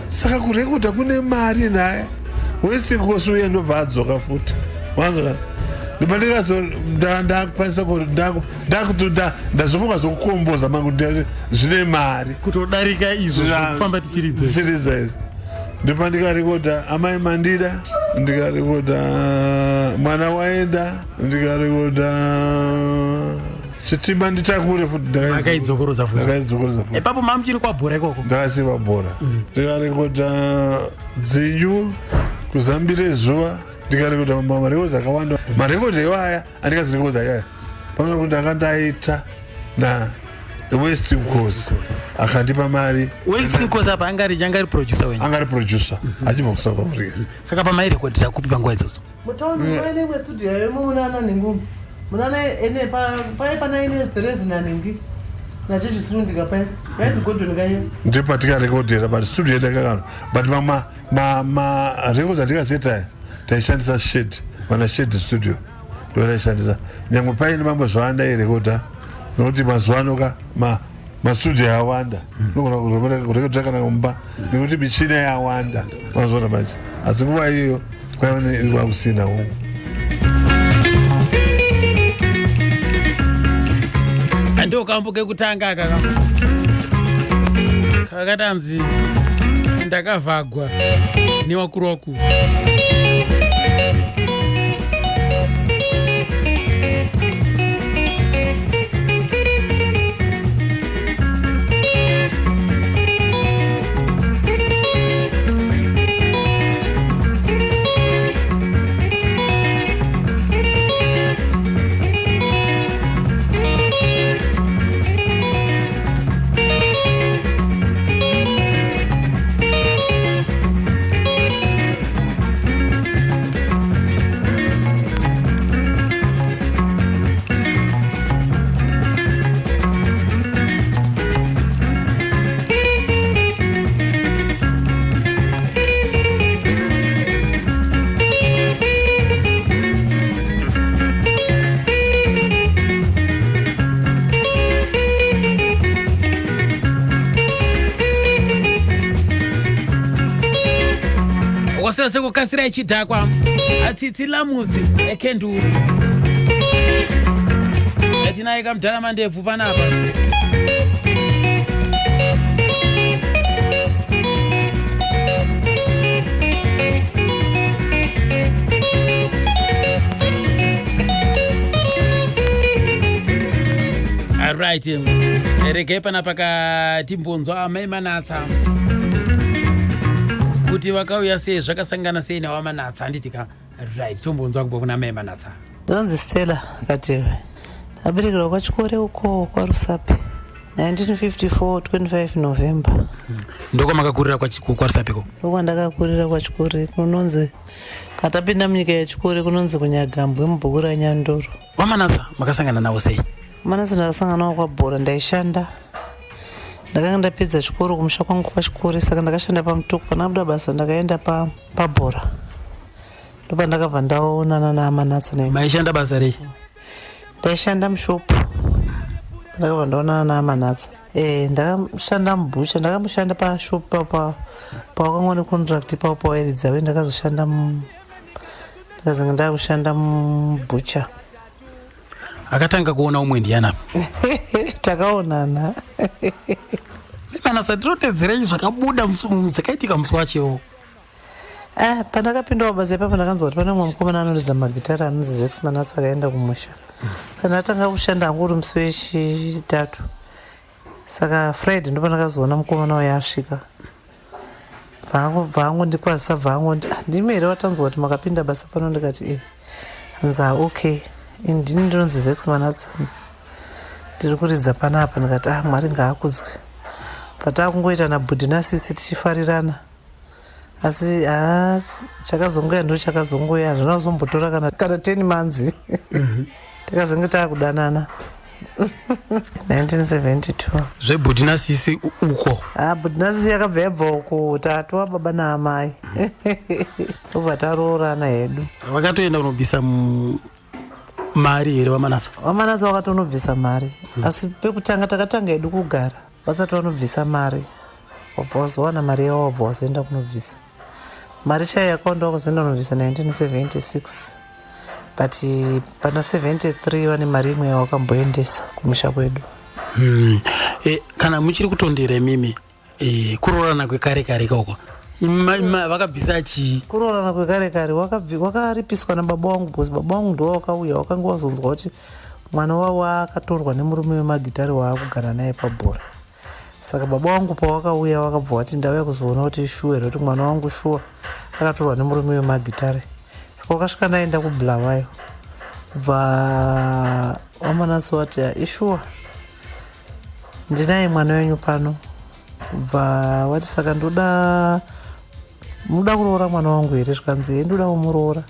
S5: saka kurekodha kune mari naye West Coast uye ndobva adzoka futi wanzwa ndakwanisa ndazofunga zokukomboza mangu zvine mari
S6: kutodarika izvo zvokufamba tichiridza
S5: izvi ndipo ndikarekodha amai mandida, ndikarekodha mwana waenda, ndikarekodha chitimba nditakure futi
S6: akaidzokorodza futi ipapo mamuchiri kwabhora ikoko
S5: ndakasiva bhora ndikarekodha dzinyu kuzambire zuva ndikarekodha marekodzi akawanda marekodhi iwaya andikazirekodha yaya pamwe kuti akandaita na West Coast akandipa mari.
S6: West Coast apa angari producer wenyu
S5: angari producer achibva kuSouth Africa
S6: saka pamairekodhera kupi panguva idzodzo
S9: mutondi waine mwestudio yemo munana ningu munana ene pana ine stress naningi nacho chisurundika pai yaidzi Gordon kanyo
S5: ndipo tikarekodhera but studio yedakakano but ma records atikazeta taishandisa shed mana shed studio ndo taishandisa nyangwe paine mamwe zvawanda irekodha nokuti mazuva anoka mastudio yawanda nogona kurekodha kana kumba nekuti michina yawanda mazuva machi asi nguva iyoyo kwaiwa kusina hongu.
S6: ndo kambo kekutanga kaka kakatanzi ndakavhagwa newakuru wakuru. Wasira sekukasira ichidhakwa atsitsi lamuzi ekenduru yatinaye kamudhara mandebvu panapa alright regei panapa katimbonzwa amai manatsa kuti vakauya sei zvakasangana sei nawamanatsa handitika right tombonzwa kubva kuna mai manatsa.
S9: ndinonzi Stella Katewe ndaberekerwa kwachikore uko kwaRusape 1954 25 November
S6: ndokwamakakurira kwaRusapeko
S9: ndokwandakakurira kwachikore kunonzi katapinda munyika yachikore kunonzi kunyagambwe mubhuku raNyandoro.
S6: wamanatsa makasangana nawo sei?
S9: manatsa ndakasangana nawo kwabhora ndaishanda ndakanga ndapedza chikoro kumusha kwangu kwachikore saka ndakashanda pamutuku panabuda basa ndakaenda pabhora ndopa ndakabva ndaonana namanatsa
S6: maishanda basa rei?
S9: ndaishanda mushopu ndakabva ndaonana namanatsa ndakashanda mubhucha ndakamushanda pashopu pawakanga necontract ipapo pawairidzawe ndakazoshanda ndakazenge ndakushanda mubhucha.
S6: akatanga kuona umwe ndiyanapi?
S9: takaonana
S6: manatsa ndinotedzerei zvakabuda zvakaitika musi wachewo?
S9: pandakapindawo basa ipapo ndakanzwa kuti pane mumwe mukomana anoridza magitara anonzi Zex Manatsa akaenda kumusha saka ndatanga kushanda anguri musi wechitatu saka Friday ndipo ndakazoona mukomana wayo asvika bvangu ndikwazisa bvangu ndimi here watanzwa kuti makapinda basa pano ndikati hanza okay indini ndinonzi Zex Manatsa ndiri kuridza panapa ndikati mwari ngaakudzwe patakungoita nabhudhi nasisi tichifarirana asi chakazongoya ndo chakazongoya hazvina kuzombotora kana 10 manzi takazenge taakudanana 1972
S4: zvebhudhinasisi uko
S9: bhudhinasisi yakabva yabva uko tatu wababa naamai tobva taroorana hedu.
S4: wakatoenda kunobvisa mari here wamanatsa?
S9: Wamanatsa wakatonobvisa mari asi pekutanga takatanga hedu kugara vasati vanobvisa mari wabva wazowana mari yavo wabva wazoenda kunobvisa mari chaiyo yakaonda wakuzoenda kunobvisa 1976 but pana 73 vane mari imwe yavakamboendesa kumusha kwedu.
S4: Kana muchiri kutondera imimi kuroorana kwekare kare ikoko vakabvisa chii?
S9: Kuroorana kwekare kare wakaripiswa nababa wangu because baba wangu ndo wakauya wakanga wazonzwa kuti mwana wavo akatorwa nemurume wemagitari waakugara naye pabhora. Saka baba wangu pawakauya wakabva wati ndauya kuzoona kuti shuwa here kuti mwana wangu shuwa akatorwa nemurume wemagitari. Saka wakasvika naenda kubulawayo kubva wamanatsa wati ishuwa ndinaye mwana wenyu pano. Kubva wati saka muda kuroora mwana wangu here? Zvikanzi ndoda kumuroora.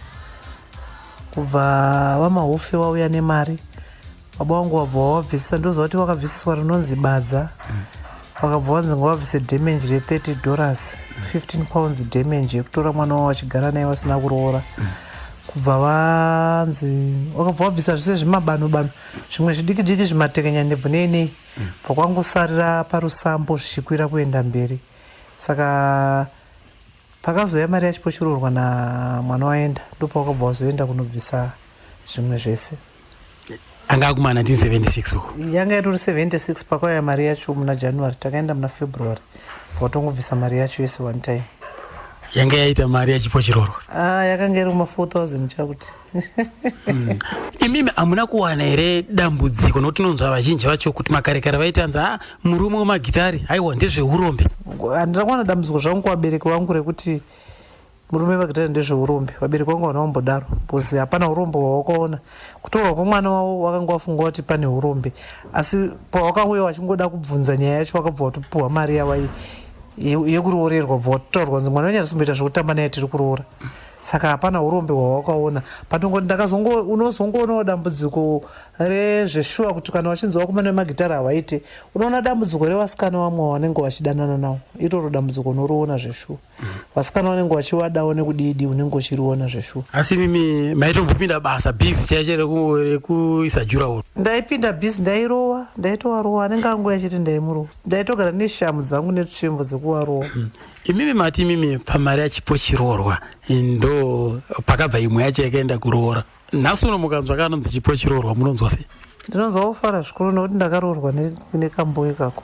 S9: Kubva vamahufe wauya nemari baba wangu wabva wabvisisa ndoziva kuti wakabvisiswa rinonzi badza wakabva wanzi ngawabvise damage re$30 15 pounds damage yekutora mwana wavo wachigara naye vasina kuroora. Kubva vanzi wakabva wabvisa zvise zvimabano zvimwe zvidiki zvimatekenya ndebvu neinei bva kwangosarira parusambo zvichikwira kuenda mberi. Saka pakazoya mari yachipochororwa namwana waenda ndopawakabva wazoenda kunobvisa zvimwe zvese.
S4: Anga kuma 1976 uko
S9: yanga itori 76 pakauya mari yacho muna January takaenda muna February votongobvisa mari yacho yese one time.
S4: Yanga yaita mari yachipochororwa
S9: yakanga iri 4,000 chakuti.
S4: Imimi hamuna kuwana here dambudziko nokuti tinonzwa vazhinji vacho kuti makare kare vaitanza murume wemagitari aiwa ndezveurombe?
S9: Handina kuwana dambudziko zvangu kuvabereki vangu rekuti murume wemagitari ndezveurombe. Vabereki vangu vana vambodaro because hapana urombe hwawakaona. Kutorwa kwemwana wavo wakanga wafunga kuti pane urombe asi pawakauya wachingoda kubvunza nyaya yacho wakabva watopiwa mari yava yekuroorerwa bva watotaurwa kuti mwana wenyu arisumboita zvekutamba naye tiri kuroora. Saka hapana urombe hwawakaona. Patongoti unozongoonawo dambudziko rezveshuwa kuti kana wachinzi wakomana wemagitari hawaite unoona dambudziko revasikana vamwe vanenge vachidanana navo iroro dambudziko unoriona zveshuwa. Vasikana vanenge vachivadawo nekudidi unenge uchiriona zveshuwa.
S4: Asi mimi maitombopinda basa bhizi chaicho rekuisa jurawo?
S9: Ndaipinda bhizi ndaitowarowa anenge angu yachiti ndaimurowa ndaitogara neshamu dzangu netutsvimbo dzekuwarowa.
S4: Imimi mati mimi pamari yachipochirorwa ndo pakabva imwe yacho yakaenda kuroora. Nhasi uno mukanzwa kanonzi chipochirorwa munonzwa sei?
S9: Ndinonzwa kufara zvikuru nokuti ndakaroorwa nekamboyo kako.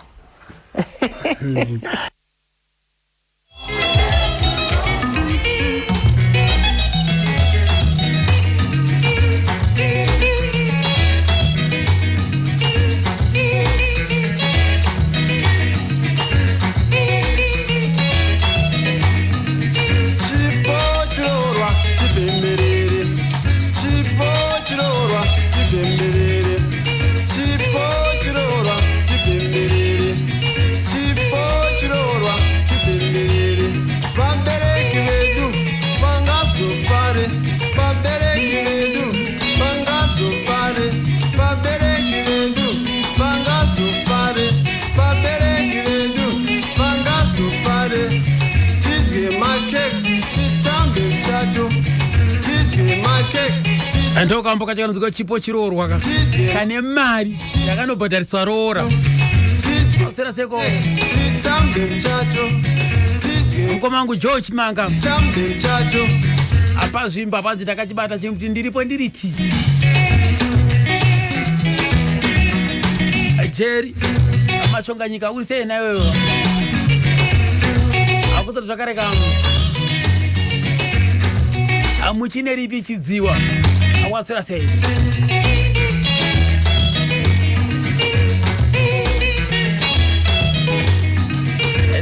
S6: Ndokamboka chakanzwa chipochirorwa kane mari yakanobhadhariswa roora. Sera seko mukoma wangu George Manga apa zvimba panzi takachibata chekuti ndiripo ndiriti Jerry amashonga nyika uri sei nayo akutori zvakareka amuchine ripi chidziwa awasira sei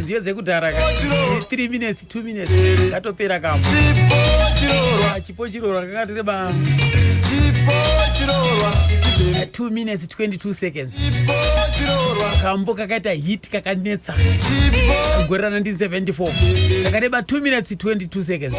S6: nziyo dzekudhara 3 minutes 2 minutes katopera kamwe chipochirorwa kakatireba 2 minutes 22 seconds kambo kakaita hit kakanetsa gorana ndi 74 kakareba 2 minutes 22 seconds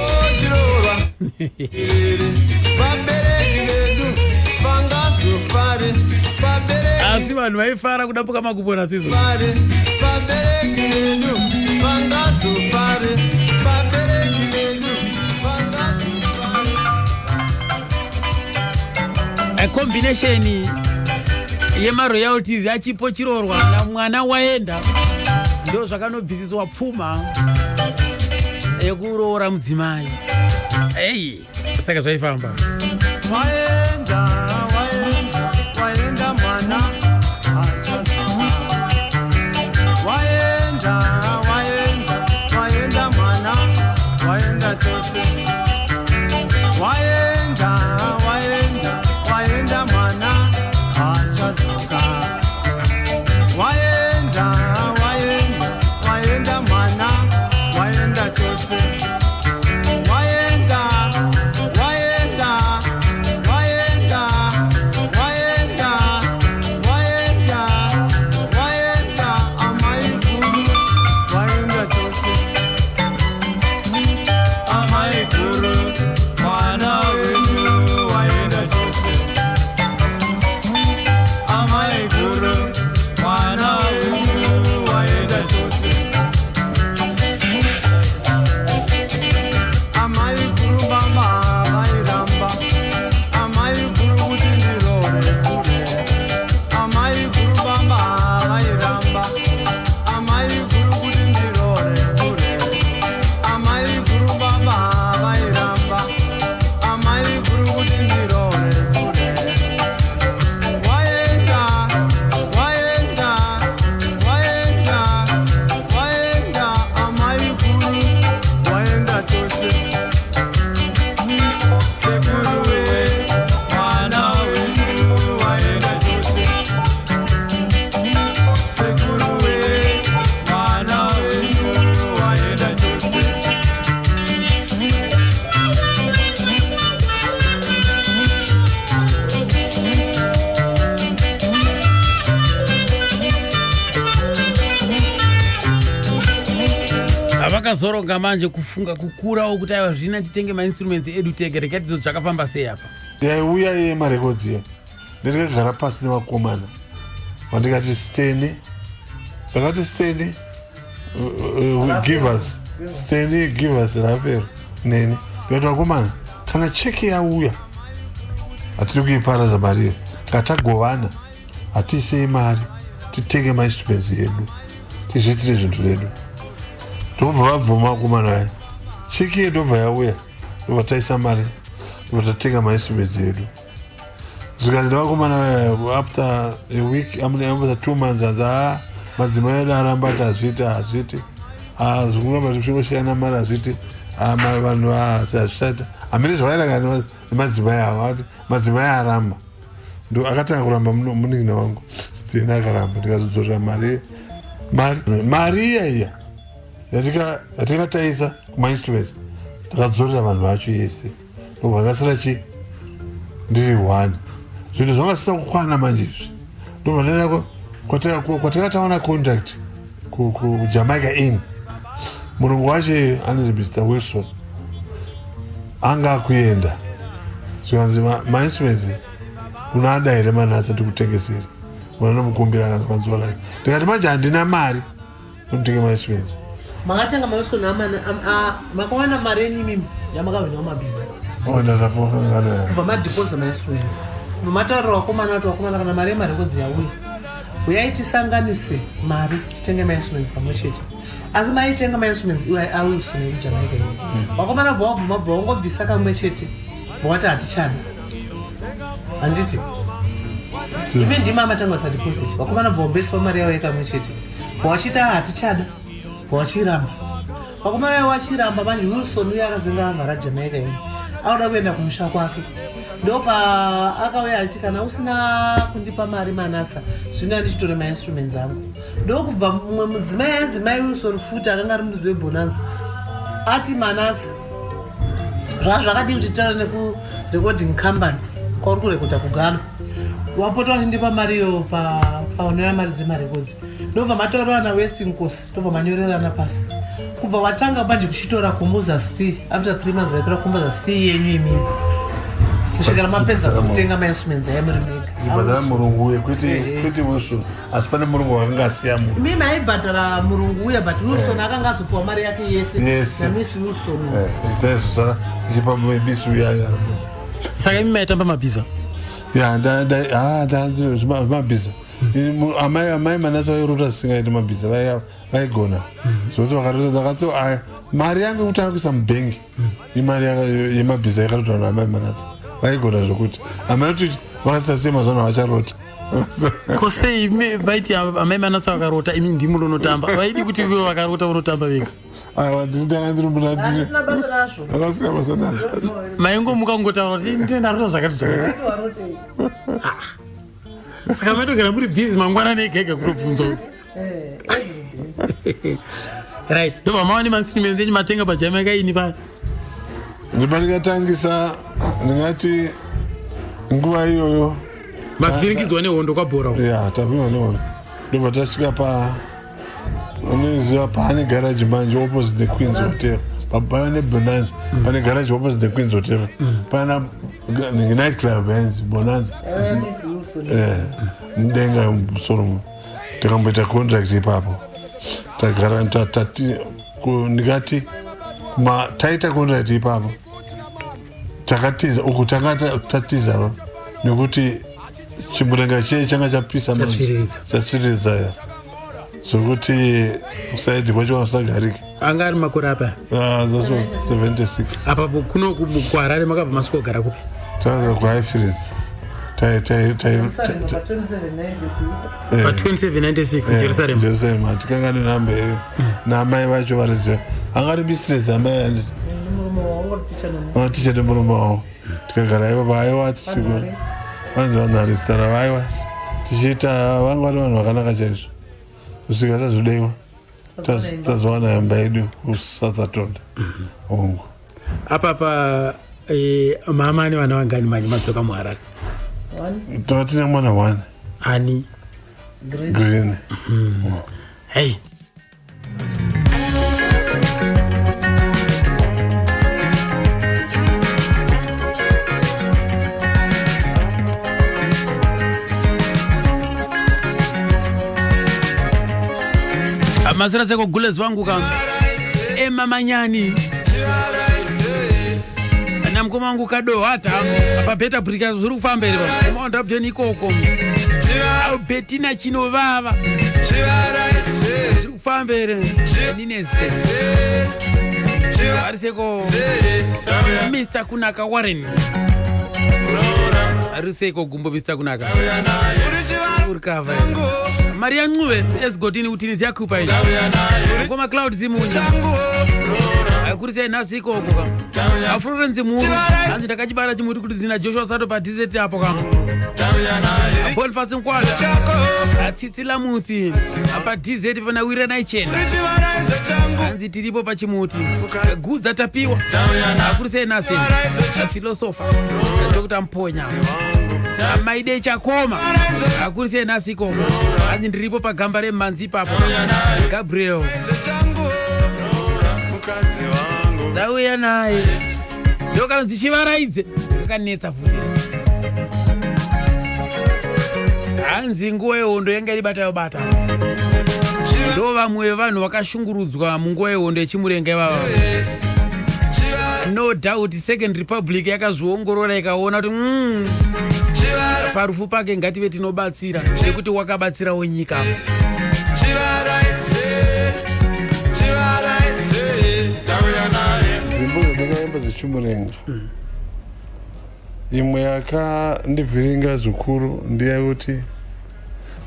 S6: vanhu vaifara kudambuka makupona sizo.
S8: Pare, vabereki vedu vangazofare, vabereki vedu vangazofare.
S6: Combination yemaroyalties achipo chirorwa namwana waenda ndo zvakanobvisiswa pfuma yekuroora mudzimai. Ei, saka zvaifamba.
S8: Waenda mwana achazoka. Waenda mwana, waenda chose. Waenda mwana achazoka. Waenda mwana, waenda chose.
S6: Vakazoronga manje kufunga kukurawo kuti aiwa zvina titenge mainstruments edu tege rekatidzo zvakafamba sei apa.
S5: Yaiuya yemarekodzi ndirikagara pasi nevakomana vandikati Steny, vakati Steny give us rapero neni ndikati vakomana kana cheki yauya hatiri kuiparadza mari iyo katagovana hatiisei mari titenge mainstruments edu tizviitire zvinhu zvedu. Ndobva vabvuma vakomana aya cheki yedu obva yauya ndobva taisa mari ndobva tatenga mainstruments edu. Zvikanzi nevakomana after a week after 2 months anzi madzimai edu aramba ati hazviiti zvikuramba zvichingosiyana mari hazviiti vanhu hazvisaita hamiri zvavairanga nemadzimai avo ati madzimai aramba ndo akatanga kuramba munin'ina wangu Steny akaramba ndikazodzorera mari iya yatikataisa kumainstruments takadzorera vanhu vacho yese ndobva vakasira chi ndiri 1 zvinhu zvangasisa kukwana manje izvi ndobva ndaenda kwatakataona contract kuJamaica Inn. Murungu wacho anonzi Mr. Wilson anga akuenda zvikanzi mainstruments unoada here manhasi ndikutengeseri munanomukumbira akanzwara ndikati manje handina mari ndotenga mainstruments.
S9: Makatenga mausoni makawana mari yenyu mimi yamakahwina mabhiza kubva madhiposa mainstruments nomataurira vakomana kuti vakomana kana mari yemarekodzi yauya uyai tisanganise mari titenge mainstruments pamwe chete. Asi maitenga mainstruments iwai aWilson ekuJamaica Inn. Vakomana bva wabvuma bva wangobvisa kamwe chete vawati hatichana handiti ivi ndima amatangwasa deposit vakomana bva wambeswa mari yavo yekamwe chete vawachita hatichana vawachiramba vakomana ivo vachiramba manje Wilson uye akazenga avhara Jamaica Inn auda kuenda kumusha kwake ndopa akauya achiti kana usina kundipa mari Manasa zvino handichitore mainstruments angu ndokubva mumwe mudzimai Wilson futi akanga ari mudzi webonanza ati Manasa zvakadii kuti titaure nekurecording company kwauri kurekodha kugano wapota wachindipa mari iyo paunouya mari dzemarekodzi ndobva mataurira naWestern Coast ndobva manyorerana pasi kubva watanga manje kuchitora composers fee after 3 months vaitora composers fee yenyu imimi kusvikira mapedza kutenga mainstruments aimuri mega.
S5: tichibhadhara murungu uye kwete wilson asi pane murungu wakanga asiya munhu
S9: mi maibhadhara murungu uya but wilson akanga azopiwa mari yake yese namisi wilson
S5: taizosara tichipa mabisi uya aripo
S6: saka imi maitamba mabhiza
S5: mabhiza amai manasa vairota zvisingaiti mabhiza vaigona zvokuti vakati mari yangu yekutanga kuisa mubhengi imari yemabhiza yakatotwa naamai manasa vaigona zvokuti amanoti vakasitasiye mazuva ano havacharota
S6: kosei vaiti amai manatsa vakarota imi ndimi unotamba vaidi kuti iwe vakarota unotamba vega
S5: ndinotanga ndirimuna akasina basa nazvo
S6: maingo mukangotaura kuti ndinarota zvakati saka maitogara muri bhizi mangwanani ega ega kutobvunza kuti right ndobva mawane mainstruments enyu matenga pajamaica ini paya
S5: ndipatikatangisa ndingati nguva iyoyo
S6: mavhiringidzwa nehondo kwabhora
S5: tapinwa nehondo ndobva tasvika unoziva paane garaji manje opposite the Queen's Hotel pane Bonanza pane garaji opposite the Queen's Hotel pana night club yanzi Bonanza mudenga musoro takamboita contract ipapo tagara ndikati taita contract ipapo takatiza uku tanga tatiza nekuti chimburenga chee changa chapisa chatsviridza zvokuti kusaidi kwacho vasagariki
S6: anga ari makore apa
S5: that was 76
S6: apa kuno kuharare makabva masvika kugara kupi
S5: taza kuhighfields pa
S6: 2796 Jerusalem
S5: hatikanga nenhamba iyo naamai vacho variziva anga ari mistress amai anditi ticha nemurume wavo tikagara ipapo aiwa tichikura vanzi vanharisitara vaiwa tichiita vanga vari vanhu vakanaka chaizvo kusvika tazvideiwa tazowana hamba yedu kuSouthampton hongu
S6: apapa mama ane vana vangani manje madzoka muharare
S5: tanga tine mwana 1
S6: ani
S5: green
S6: hey mazira seko gulezi wangu kam mamanyani namkoma wangu kado hata apa beta brika zuri kufamba iri maonda bjeni ikoko au betina chinovava zuri kufamba iri nine ari seko Mr. Kunaka Warren ari seko gumbo Mr. Kunaka urikava mari yancuve ezigotini kutini ziyakhupha ini ngoma cloud zimunya akurisai nhasi ikoko kam afurore nzimuru hanzi ndakachibara chimuti kuti zina Joshua Sato padizeti apo kam Boniface Nkwala atsitsi lamusi padizeti pana wira naichena hanzi tiripo pachimuti gudza tapiwa akurisai nhasi filosofa ndokuti amponya maide chakoma akurisei nhasi ikoko hanzi ndiripo pagamba remhanzi ipapo Gabriel ndauya naye ndokana dzichivaraidze akanetsa futi hanzi nguva yehondo yanga iribatayobata ndo vamwe vevanhu vakashungurudzwa munguva yehondo yechimurenga ivava no doubt Second Republic yakazviongorora ikaona kuti parufu pake ngative tinobatsira nekuti wakabatsirawo nyika
S5: dzimbo dzakaemba dzichimurenga imwe yakandivhiringa zvikuru ndeyekuti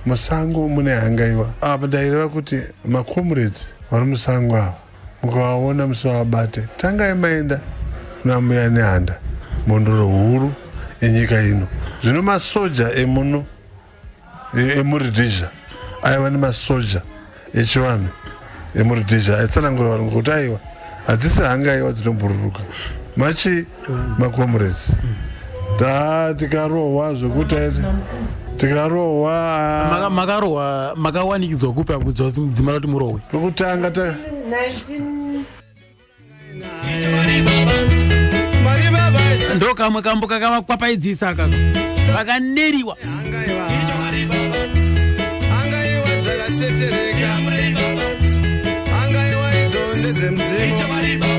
S5: musango mune hangaiwa apa ndaireva kuti macomrades vari musango ava mukavaona musavabate tangai maenda kuna muya nehanda mondoro huru enyika ino zvino masoja emuno emuridhizha aiva nemasoja echivanhu emuridhizha aitsanangura vanhu kuti aiwa hadzisi hangaiwa dzinombururuka machi macomrades tikarohwa zvokuti aiti tikarohwa
S6: makawanikidzwa kupi akudzwa dzimara kuti murohwe
S5: pekutanga
S6: ndo kamwe kambo kakavakwapaidzisa kaka vakaneriwa
S2: aiwa angaiwa dzakatetereka angaiwa idzo ndedzemzimu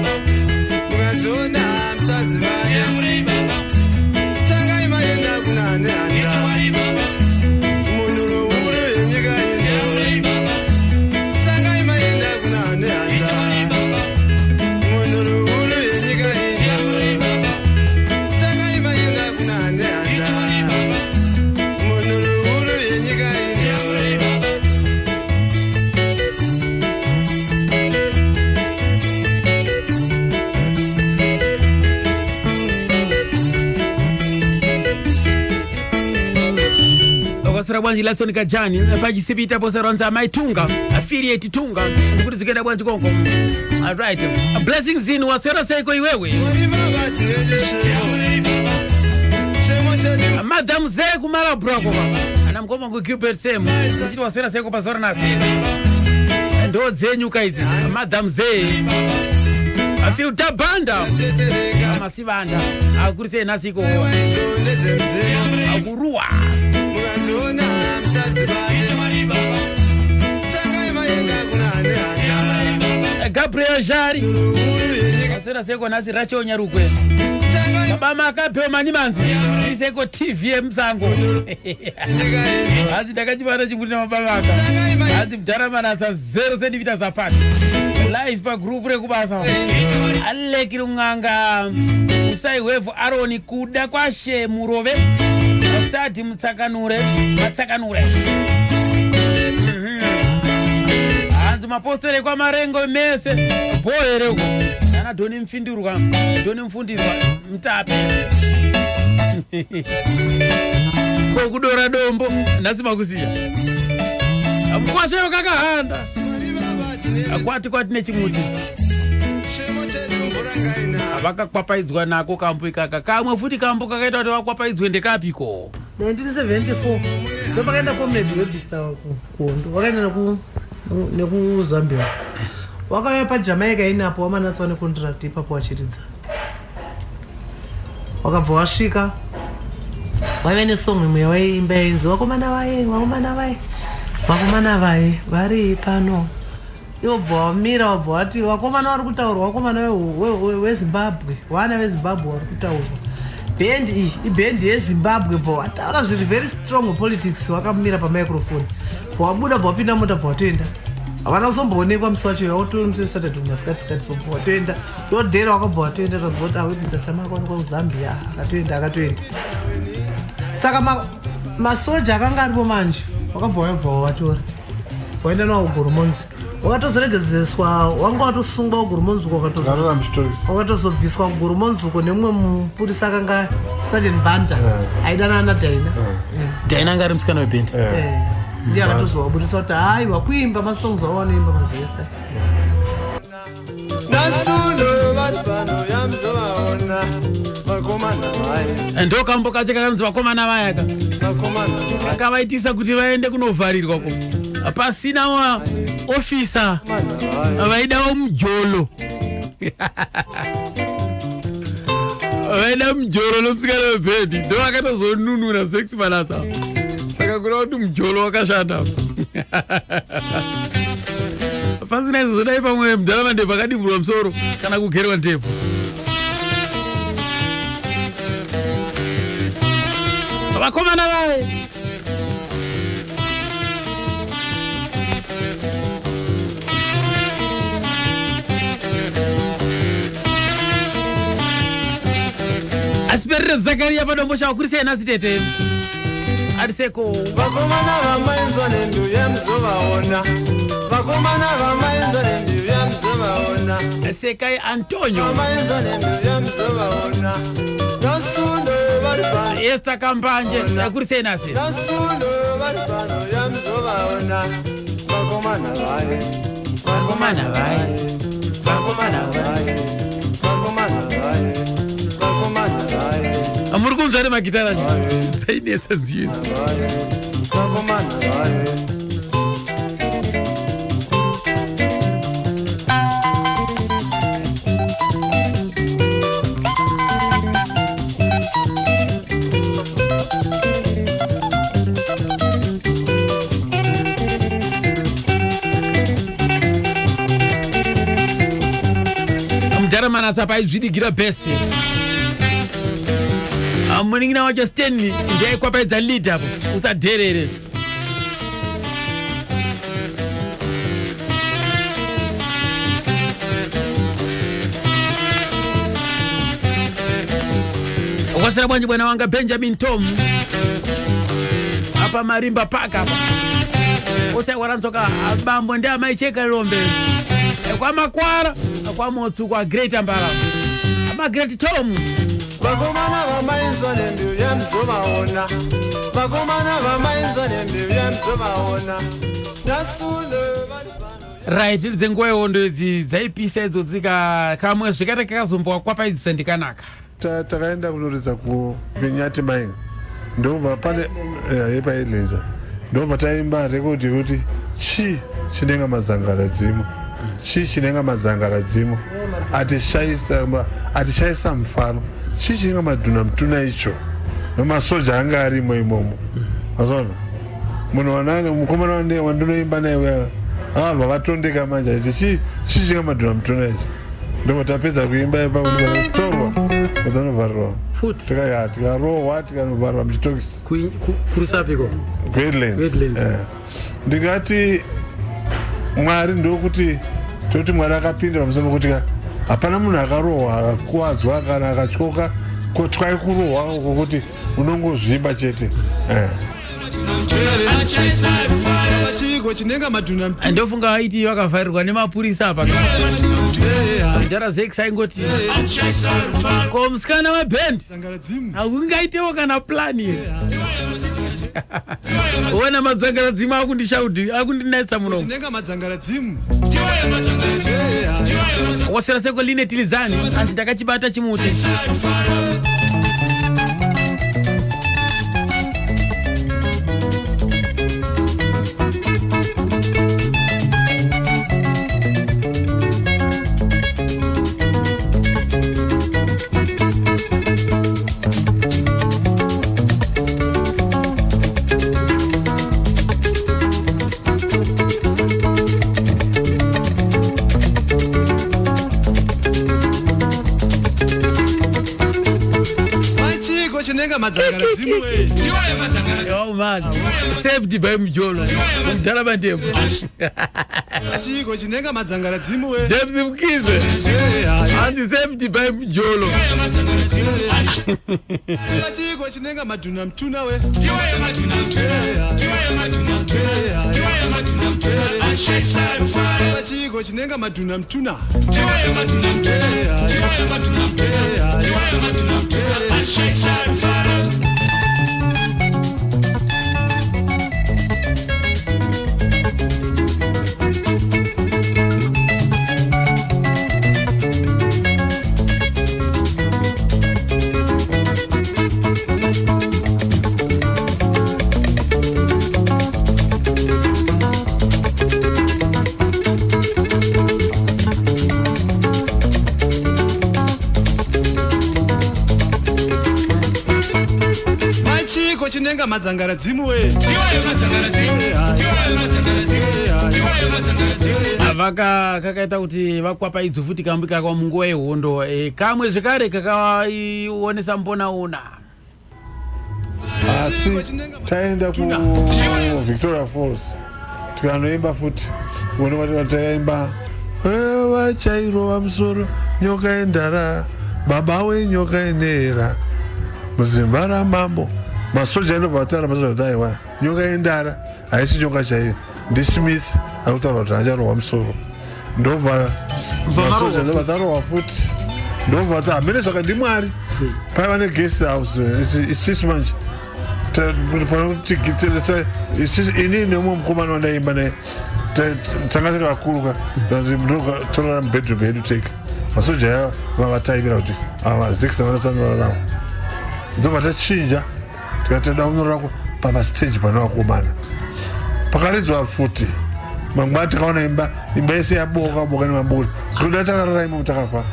S2: mukadziona musadzivaya tangai maenda kunane handa munhu rohuru yenyika ino tangai maenda kunane handa munhu rohuru yenyika ino tangai maenda kunane handa munhu rohuru yenyika ino
S6: okosera bwanji lasonika jani pachisipita poseronza maitunga affiliate tunga kuti zikenda bwanji konko alright blessings in waswera seiko iwewe madam ze kumala broko anamkoma ku Gilbert Semu kuti waswera seiko pazora nasi ndo dzenyuka idzi madam ze afilta banda masivanda akurise nasiko akurua Gabriel Jari asera seko nasi racho nyarukwe baba akapewa manimanzi iseko TV emsango azi takachibara chingurina mababa aka azi mdharamana sa 0 cm zapati live pa group rekubasa aleki runganga usai wevu aroni kuda kwashe murove stati mutsakanure matsakanure anzi mapostere kwa marengo mese boereko ana doni mfindirwa doni mfundirwa mtape ko kudora dombo nasima kusiya amkwasheyo kakahanda akwati kwati nechimuti avakakwapaidzwa nako kambo ikaka kamwe futi kambo kakaita kuti vakwapaidzwe ndekapiko
S9: 1974 ndopakaenda comrade webista kuhondo wakaenda nekuzambia wakauya pajamaica inapo wamanatswa necontract ipapo wachiridza wakabva wasvika waive nesong imwe waiimba yainzi vakomana vaye vari pano iwo bva wamira wabva wati vakomana vari kutaurwa vakomana wezimbabwe vana vezimbabwe vari kutaurwa bhendi iyi ibhendi yezimbabwe bva wataura zviri very strong politics wakamira pamicrophone bva wabuda bva wapinda mota bva watoenda havana kuzomboonekwa musi wacho yautoi musi wesaturday masikati sobva watoenda dodhera wakabva watoenda tazivoti awebisa samakonekwa kuzambia akatoenda saka masoja akanga aripo manje wakabva wabva wawatora waenda nawo kugoromonzi wakatozoregedzeswa wanga watosungwa kugoromonzuko wakatozobviswa kugoromonzuko nemumwe mupurisa akanga Sergeant Banda aidanana Daina
S6: Daina anga ari musikana webhendi
S9: ndiye akatozowabudisa kuti hai wakuimba masongs awanoimba mazoesa
S2: nasuno vari pano yamzovaona vakomana vaye
S6: ndo kambo kacho kakanzi vakomana vayaka akavaitisa kuti vaende kunovharirwako pasina maofisa vaida vamujolo vaida mujolo nomusikana webhendi ndo vakatozonununa 6 manasa saka kuna kuti mujolo wakashanda pasina izvo zvodai pamwe mudharama ndebvu akadimburwa musoro kana kugerwa ndebvu vakomana vaye asiperere Zakaria padombo shakurisei nasi tete ariseko
S2: vakomana vamainzwa nenduya muzovaona vakomana vamainzwa nenduya muzovaona
S6: sekai Antonio
S2: vamainzwa nenduya muzovaona nasuno vari pano
S6: Esther Kambanje akurisei nasi
S2: nasuno vari pano yamuzovaona vakomana vaye
S6: vakomana vaye
S2: vakomana vaye vakomana vaye vakomana vaye
S6: amuri kunzwa nemagitara dzainetsa nzizi
S2: vakomana vaye
S4: manasa paizvidigira bhesi munin'ina wacho Stanley ndiye kwapaidza lead apo usadherere ukosera bwanji bwana wanga Benjamin Tom apa Marimba Park apa usawaranzoka bambo ndi amaicheka lombe kwa Makwara kwa Motsu kwa Great Ambala ama Great Tom
S2: vakomana vamainzwa nembiu yamzovaona vakomana vamainzwa nembiu yamzovaona nasundo
S4: right dzenguva ihondo idzi dzaipisa idzo dzika kamwe zvikati kakazombowa kwapaidzisa ndikanaka
S5: takaenda kunoridza kupinyati main ndobva pane yepaedlenza ndobva taimba rekodi yekuti chinenga mazangaradzimo chinenga mazangaradzimo atishayisa mufaro chinenga madhuna mutuna icho nemasoja anga arimo imomo azona munhu wanane mukomana wandinoimba naye abva vatondeka manje achiti chinenga madhuna mutuna icho ndobva tapedza kuimba ipatorwa uzanovharirwa tikarohwa tikanovharirwa muchitokisi
S4: kurusapiko
S5: Greatlands. Ndingati Mwari ndokuti toti Mwari akapinda pamusoro kuti hapana munhu akarohwa akakuwadzwa kana akatyoka kotwai kurohwa kokuti unongozvimba chete
S4: ndofunga vaiti vakavharirwa nemapurisa apa ndara zex aingoti ko musikana webhendi hakungaitewo kana plani ona madzangaradzimu akundinetsa muno wasera seko line tilizani andi ndakachibata chimuti Oh man, saved by Mjolo. Ndalama ndembo.
S8: Chiko chinenga madzangaradzimu we.
S4: James Mkize. And saved by Mjolo.
S8: Chiko chinenga madhuna mtuna we. Chiko chinenga madhuna mtuna. Chinenga madzangaradzimu we.
S4: Avaka kakaita kuti vakwapaidzo futi kambika kwa munguva yehondo kamwe zvekare kakaionesa mbona
S5: asi taenda ku Victoria Falls tikanoimba futi kuona taimba vachairova musoro nyoka yendara baba wenyoka yenera muzimba ramambo masoja anobvatara masoja kutaiwa nyoka yendara haisi nyoka chaiyo ndiSmith akutaura kuti acharohwa musoro ndobva masoja ndobvatarohwa futi ndobva hamene zvaka ndimwari paiva neguest house isisu manje ini nemumwe mukomana wandaimba naye tanga tiri vakuruka torara mubedroom yedu teka masoja aya vavataivira kuti ava 6 vanasanararavo ndobva tachinja tikatoda kunyororako pamasteji pane vakomana pakaridzwa futi mangwana tikaona imba yese yaboka nemaburi sikuda takarara imo takafa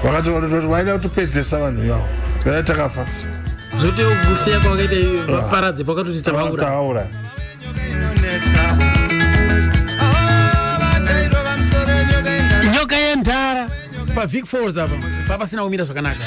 S5: vakati vaida kutopedzesa vanhu yavo tikada takafa
S4: zvote kusiya kwakaite paradze pakatoti
S5: tavaura
S4: nyoka yendara pavic falls apa papasina kumira zvakanaka.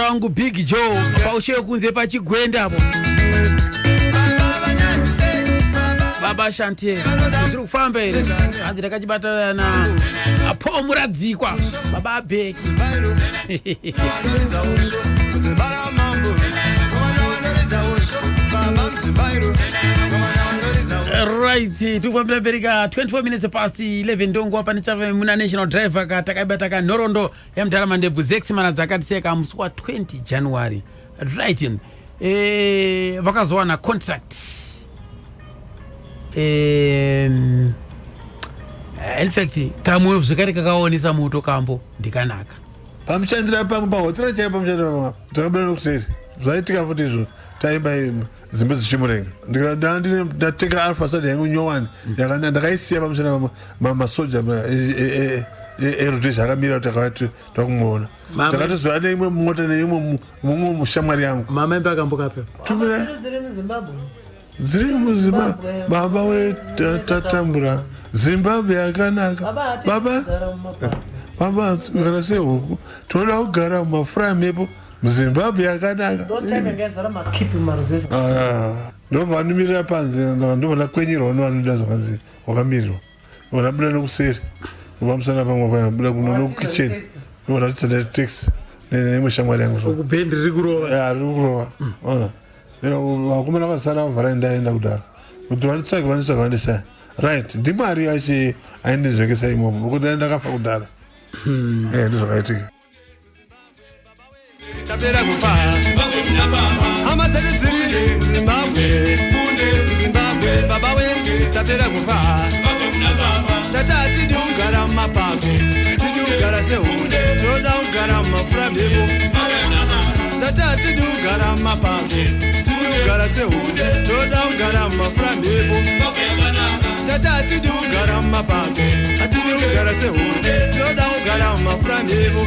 S4: Wangu Big Joe paushe kunze pachigwendapo baba Shantie tiri kufamba here hanzi takachibata na apo muradzikwa baba Beki right tufambira berika 24 minutes past 11 ndongo apa nichava muna National Driver ka takabata ka Nhorondo ya Mtarama ndebvu Zex mana dzakatiseka musi wa 20 January right vakazowana contract in fact kamwe zvikari kakaonesa moto kambo ndikanaka
S5: pamushandira pamwe pahotera chaipo pamushandira pamwe takabira nokuseri zvaitika futi izvo taimba zimbe zichimurenga ndateka Alpha Sadi yangu nyowani ndakaisiya pamushandira pamwe masoja erotation akamira kuti akavati takumuona takatozoa neimwe mota neimwe mumwe mushamwari yangu
S4: mama imba akambokape
S5: tumira dziri muZimbabwe baba wetatambura Zimbabwe yakanaka baba gara sehuku toda kugara mumaframe epo muZimbabwe yakanaka ndobva ndimirira panze ndobva kwenyirwa nevanoda zvakanzi wakamirwa vanabuda nokuseri vamusana pamwe vabuda kuno nokukicheni ndoratidza taxi nemushamwari yangu
S4: ukubhendi riri kurova
S5: vakomana vakasara vavhara ndaenda kudara kuti vanditsvage vandisaya right ndimari ache aindinzvekesa imomo nokuti ndakafa kudara ndozvakaitika
S2: tapera kufa hama dzedu dziri Zimbabwe baba we tapera kufa tata tidi kugara mumapako tidi kugara sehunde toda kugara mumafurandebo tata tidi kugara mumapako tidi kugara sehunde toda kugara mumafurandebo tata tidi kugara mumapako atidi kugara sehunde toda kugara mumafurandebo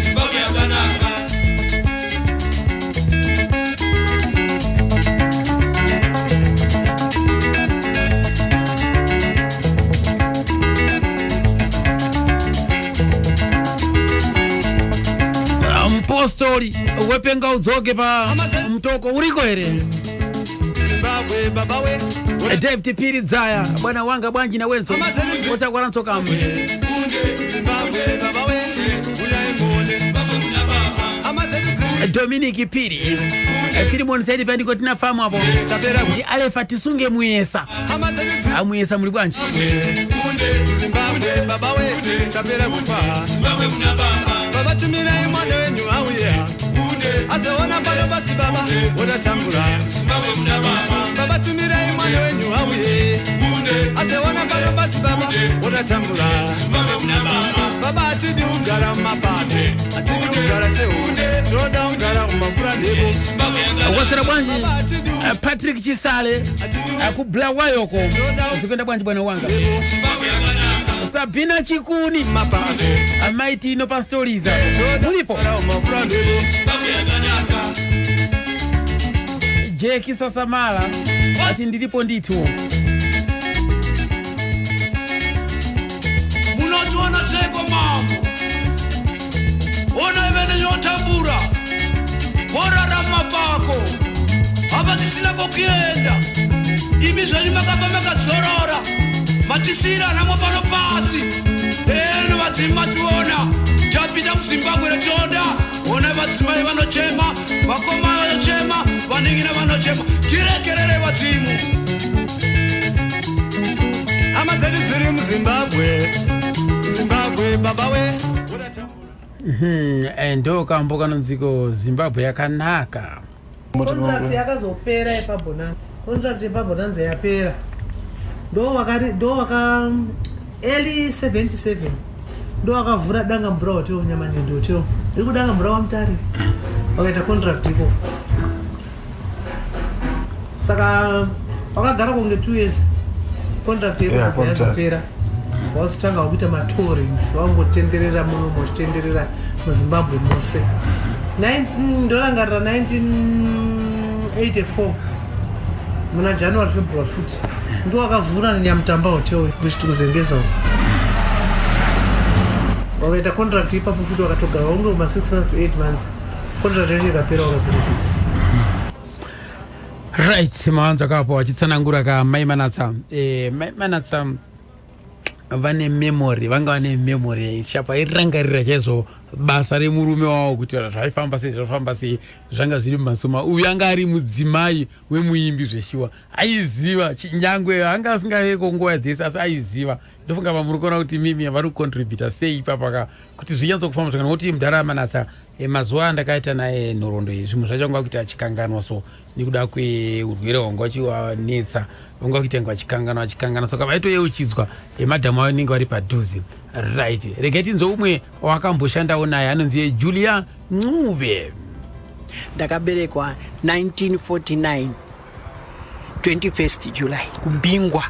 S4: Postori wepenga udzoke pa mtoko uriko here
S2: Zimbabwe baba we
S4: David Piri Dzaya bwana wanga bwanji na wenzo osakwara ntsokamwe
S2: Zimbabwe baba we uyaimone
S4: Dominic Piri Filimon saidi pandiko tina famu hapo ndi Alefa tisunge muyesa amuyesa muli bwanji
S2: Zimbabwe baba we tapera kufa baba tumira imwana wenyu auya azeona pano basi baba odatambura baba tumira imwana wenyu auye azeona pano basi baba odatambura baba atidi ugara mumapande atidi ugara seunde toda ugara kumafura ndebo
S4: akwasira bwanji Patrick Chisale kubla wayoko zikuenda bwanji bwana wanga Sabina Chikuni Amaiti no pastoriza mulipo Jeki Sasamala ati ndilipo nditu
S2: munotuona seko mamo ona imene yotambura orara mapako abazisila kokienda imizali makapameka sorora matisira namwe pano pasi eno vadzima tiona chapita kuZimbabwe retonda ona vadzimai vanochema vakoma vanochema vaningina vanochema tirekerere vadzimu hama dzedu dziri muZimbabwe Zimbabwe baba we
S6: ndo kambo kanonziko Zimbabwe yakanaka
S9: contract yakazopera yepabonanza contract yepabonanza yapera ndo waka early 77 ndo wakavhura danga mvura hotel Nyamanende hotel iri kudanga mvura waMutare wakaita contract iko saka wakagara kunge 2 years contract yazopera wasitanga wakuita matourings wangotenderera muno motenderera muZimbabwe mose ndorangarira 1984 muna January February futi ndo wakavhura Nyamutamba hotel kuchituzengeza wakaita contract ipapo futi wakatogara unge 6 months to 8 months contract yacho ikapera wakazoripidza
S6: right mawanzo kapo wachitsanangura ka Maimanatsa Maimanatsa vane memory vanga vane memory chapa irangarira chaizvo basa remurume wavo kuti zvaifamba sei zvanga zviri mumasoma uyu anga ari mudzimai wemuimbi zveshiwa aiziva nyangwe anga asingaveko nguva dzese asi aiziva ndofunga vamuri kuona kuti mimi vari kucontributa sei ipapaka kuti zvinyatsokufamba zvakanaka kuti mudhara Manatsa mazuva andakaita naye nhoroondo iyi zvimwe zvacho anga kuita achikanganwa so nekuda kweurwere hwanga vachiwanetsa vanga kuita nga vachikanganwa saka vaitoyeuchidzwa madhamu avo nenge vari padhuze right regai tinzwa umwe wakamboshandawo naye anonzi Julia Ncube
S10: ndakaberekwa 1949 21st July kubingwa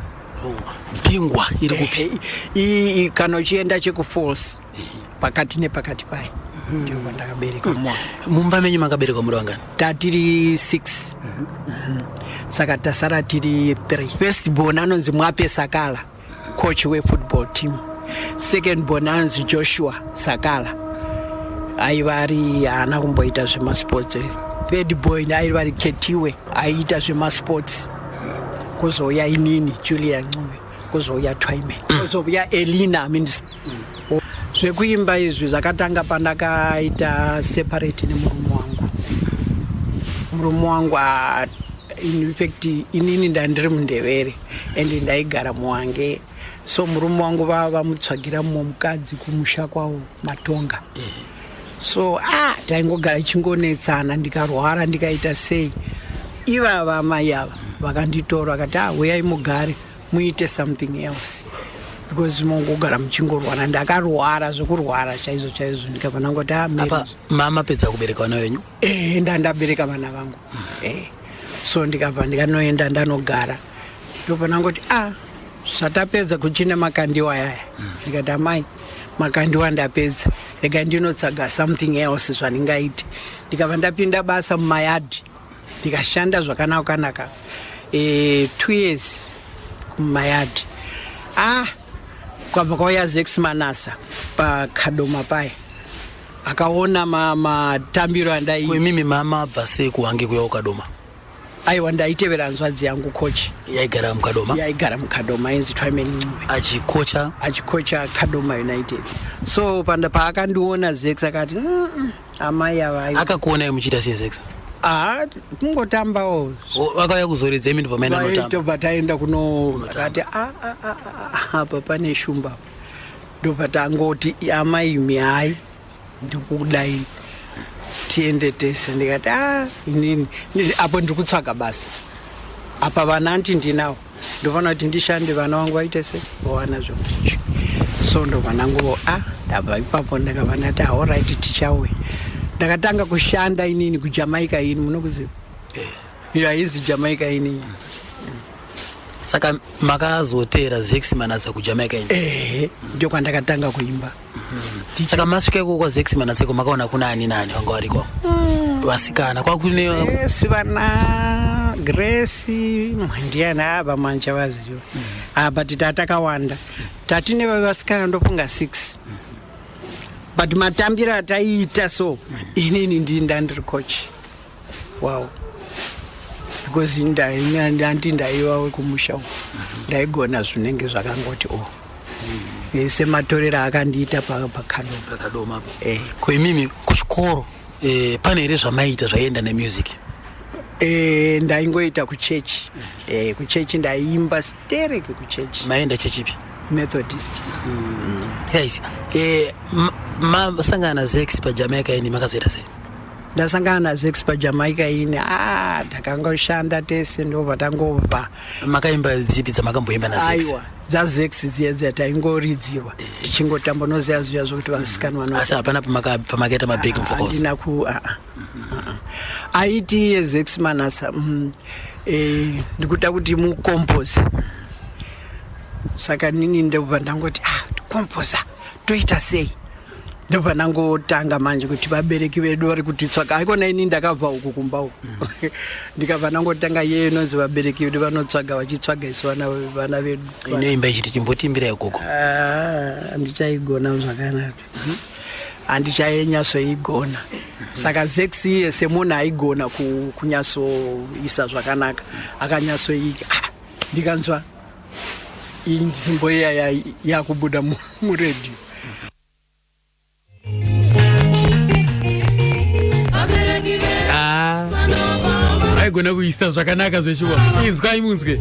S10: bingwa iri kupi kana uchienda chekufalls pakati nepakati pai ndio ndakabereka
S4: mumba menyu makabereka muri wangani
S10: tatiri 6 saka tasara tiri 3 first born anonzi Mwape Sakala coach wefootball team second born anonzi Joshua Sakala aivari ana kumboita zvemasports third born aivari Ketiwe aiita zvemasports kuzouya inini Julia Ncube kuzouya Twaime kuzouya Elina zvekuimba izvi zvakatanga pandakaita separate nemurume wangu in fact inini ndandiri mundevere and ndaigara muwange so murume wangu vamutsvagira mumwe mukadzi kumusha kwavo Matonga so taingogara chingonetsana ndikarwara ndikaita sei ivava mai ava vakanditora vakati uyai mugare muite something else because mongogara muchingorwara ndakarwara zvekurwara chaizvo ndikabva ngoti
S4: apa mama pedza kubereka vana venyu
S10: ndabereka vana vangu so ndikabva ndikanoenda ndanogara ndobva ngoti zvatapedza kuchina makandiwa yaya ndikati amai makandiwa ndapedza rega ndinotsaga something else zvandingaiti ndikabva ndapinda basa mumayadhi ndikashanda zvakanaka 2 years kumayadhi kwabva kwauya Zex Manasa paKadoma paya akaona matambiro andai
S4: mimi mama abva sei kuwange kuya kuKadoma
S10: aiwa ndaitevera hanzvadzi yangu coach
S4: yaigara muKadoma
S10: inzi Twaime Ncube
S4: achikocha
S10: Kadoma United so paakandiona Zex akati amai ava
S4: akakuonai muchiita sei Zex
S10: kungotambawo
S4: vakauya kuzoridza midvomai
S10: ndotobva taenda akati apa pane shumba ndobva tangoti amai imi hai ndikudai tiende tese ndikati inini apo ndiri kutsvaga basa apa vana ndinawo ndofana kuti ndishande vana vangu vaite sei vawana zvekuti so ndobva nangu ndabva ipapo ndakabva ndati alright tichauya ndakatanga kushanda inini kuJamaica ini munokuziva haizi Jamaica ini
S4: saka makazotera Zex Manatsa kuJamaica ini
S10: ndio kwandakatanga kuimba
S4: saka masvikeko kwa Zex Manatsa makaona kuna ani nani wanga wariko vasikana kwakune
S10: sivana Grace ndiana aba manja vaziva apa titatakawanda tatine vasikana ndofunga 6 but matambira ataita so inini ndiri coach wow because ndaiwa kumusha ndaigona zvinenge zvakangoti sematorero akandiita
S4: pakadoma koimimi kuchikoro pane here zvamaita zvaienda nemusic
S10: ndaingoita kuchechi kuchechi ndaimba stereke kuchechi
S4: maenda chechipi
S10: Methodist
S4: yes masangana Zex paJamaica ini makazoita sei
S10: ndasangana Zex paJamaica ini takangoshanda tese ndobva tangobva
S4: makaimba dzipi dzamakamboimba na Zex
S10: aiwa dzaZex dziye taingoridzirwa tichingotambonoziya zviya zvokuti vasikana vano
S4: asi hapana pamakaita mabig vocals
S10: andina ku aiti Zex Manatsa ndikuta kuti mucompose saka nini ndobva ndangoti composer toita sei ndobva ndangotanga manje kuti vabereki vedu vari kutitsvaga aikona ini ndakabva uku kumba uku ndikabva ndangotanga yeye nonzi vabereki vedu vanotsvaga vachitsvaga isu vana vedu
S4: inoimba ichiti timbotimbira ikoko
S10: handichaigona zvakanaka handichanyatsoigona saka Zex iye semunhu aigona kunyatsoisa zvakanaka akanyatsoika ndikanzwa inzimbo iya yakubuda muredio
S6: aigona kuisa zvakanaka zveshuwa inzwai munzwe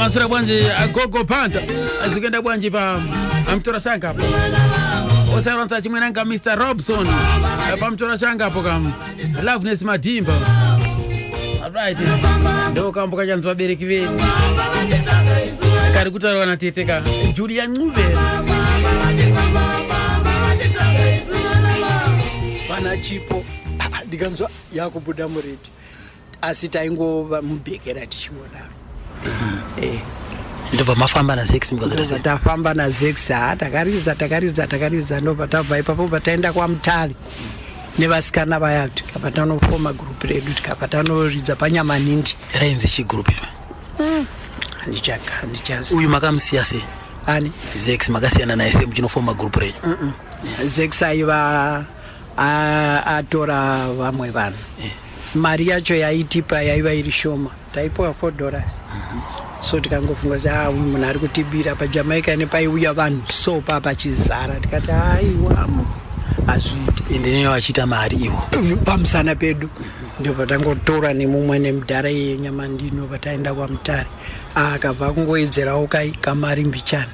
S6: masira bwanje agogo panta azikenda bwanje pa amtora shanga hapo osaronza chimwe nanga Mr Robson pa mtora shanga hapo kam Loveness Madimba alright ndo kambo kachanzwa bereki vedu kari kutarwa na teteka Julia Ngube
S10: pana chipo ndikanzwa yakubuda muredio asi taingova mubhekera tichiona
S4: ndobva mafamba na Zex mukazota sei
S10: tafamba na Zex takariza ndobva tabva ipapo bataenda kwaMutali nevasikana vaya tikabva tanofoma group redu tikabva tanoridza panyamanindi
S4: rainzi chi group
S10: handichazi
S4: uyu makamusiya sei
S10: ani
S4: Zex makasiyana naye sei muchinofoma group redu
S10: Zex aiva atora vamwe vanhu mari yacho yaitipa yaiva iri shoma taipiwa $4 so tikangofunga kuti uyu munhu ari kutibira paJamaica nepaiuya vanhu so papachizara tikati aiwa hazviiti
S4: ende vachita mari ivo
S10: pamusana pedu ndio patangotora nemumwe nemudhara yenyama ndino pataenda kwamutare akabva kungoedzerawo kamari mbichana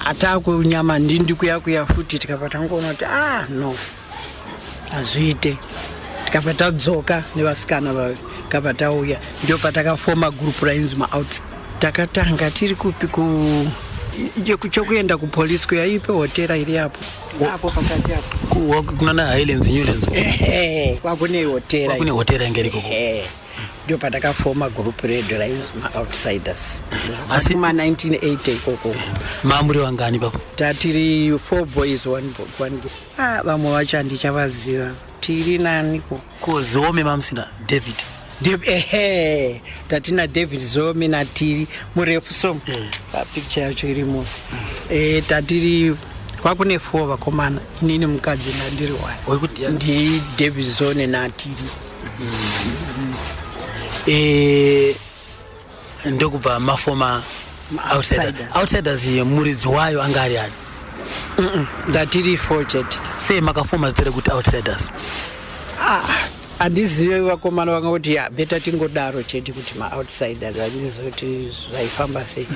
S10: atakunyama ndindi kuya futi tikabva tangoona kuti no hazviite tikabva tadzoka nevasikana vakabva tauya ndio patakafoma gurupu rainzi maout takatanga tiri kupi chokuenda kupolisi kuyaipe hotera iri apo pakati apo
S4: kunana Highlands Newlands
S10: kwakune
S4: hotera ingeriko
S10: ndio patakafoma gurupu redu rainzi ma-outsiders asi ma-1980 ikoko
S4: mamuri wangani papo
S10: tatiri 4 boys 1 girl vamwe vacho handichavaziva tiri nani
S4: Zome mamsina David
S10: tatina David Zome natiri murefu so picture yacho irimo tatiri kwakune 4 vakomana inini mukadzi ndandiri wani ndi David Zone natiri
S4: ndokubva mafoma outsiders muridzi wayo anga ari ani
S10: ndatiri 4 chete
S4: sei makafoma zita rekuti outsiders
S10: handizivi vakomana vanga kuti beta tingodaro chete kuti ma-outsiders handizoti zvaifamba sei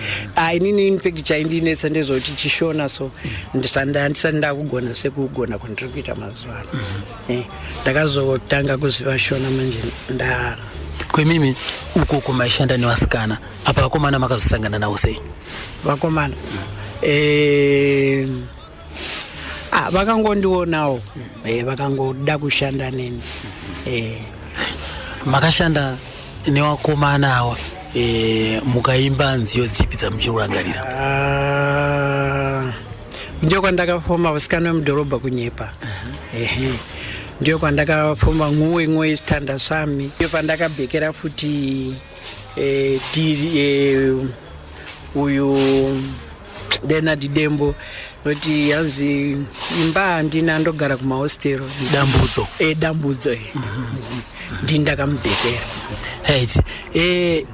S10: inini infact chaindinetsa ndezvoti chishona so handisati ndakugona sekugona kwandiri kuita mazuva ano ndakazotanga kuziva shona manje
S4: kwemimi uko kumaishanda nevasikana apa vakomana makazosangana navo sei
S10: vakomana vakangondionawo vakangoda kushanda neni
S4: makashanda nevakomana ava mukaimba nziyo dzipi dzamuchirangarira
S10: ndio kwandakafoma vasikana vemudhorobha kunyepa ndio kwandakafoma mumwe standa swami ndio pandakabhekera futi uyu Leonard Dembo noti yazi imba handina ndogara kumahostero dambudzo ndindakamubhekera
S4: right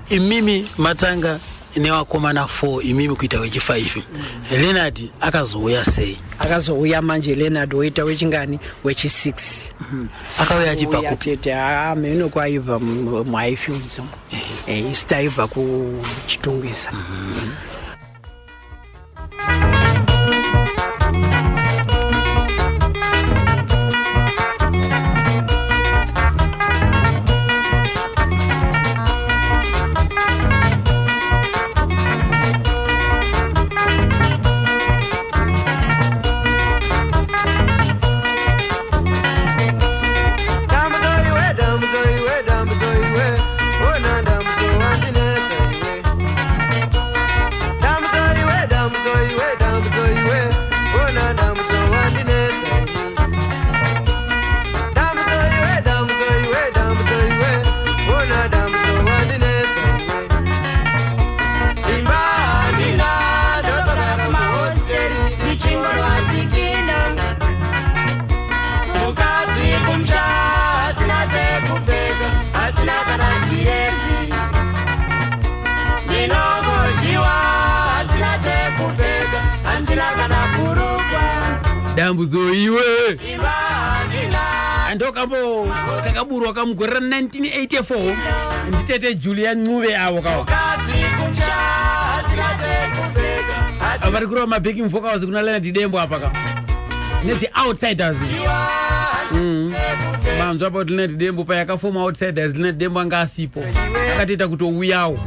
S4: imimi matanga nevakomana 4 imimi kuita wechi5 Leonard akazouya sei
S10: akazouya manje Leonard woita wechingani wechi6
S4: akauya achibva
S10: kutete meno kwaibva muHighfields isu taibva kuchitungwisa
S6: dambudzo iwe andokambo kakaburwa kamugorera 1984 nditete Julian Ncube avo kawo avari kurova mabacking vocals kuna Leonard Dembo apa ka the outsiders manzwa about Leonard Dembo pa yakafoma outsiders Leonard Dembo anga asipo akatita kutouyawo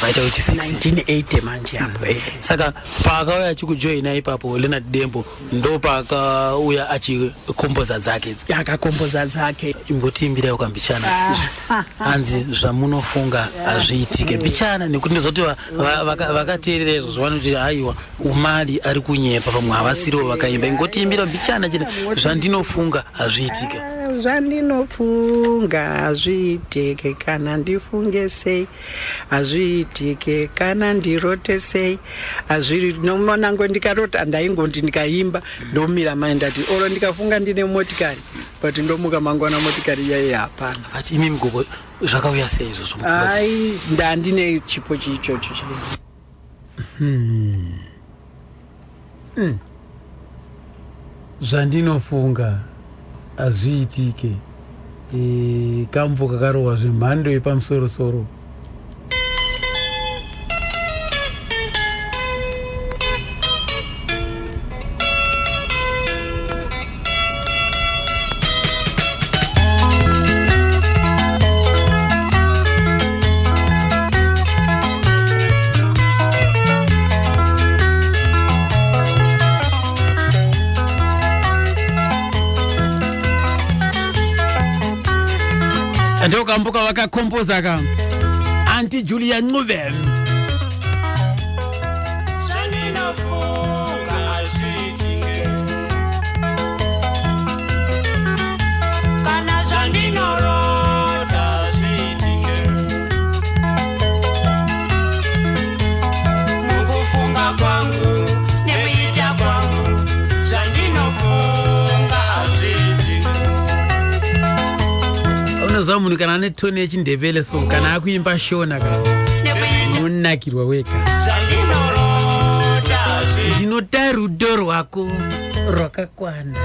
S4: vaita wechi6
S10: ndine 80 manje apo
S4: saka paakauya achikujoina ipapo Leonard Dembo ndo paakauya achikomboza dzake
S10: akakomboza dzake
S4: imbotiimbira ukambishana hanzi zvamunofunga hazviitike mbichana nekuti ndizoti vakateerera zvanoti haiwa umali ari kunyepa pamwe havasiriwo vakaimba ingotiimbira mbichana chine zvandinofunga hazviitike
S10: zvandinofunga hazviitike kana ndifunge sei hazviitike kana ndirote sei hazviri nomonango ndikarota ndaingoti ndikaimba ndomira mai ndati oro ndikafunga ndine motikari but ndomuka mangwana motikari yaiye hapana
S4: ati imi Mgogo zvakauya sei izvozvo
S10: ai ndandine chipo chiichocho
S6: zvandinofunga hazviitike kambo kakarohwa zvemhando yepamusoro-soro. Ndokambuka vakakompoza ka Auntie Julia Ncube. Munhu kana ane tone yechindevele so kana akuimba shona kana unonakirwa weka ndinota rudo rwako rwakakwana.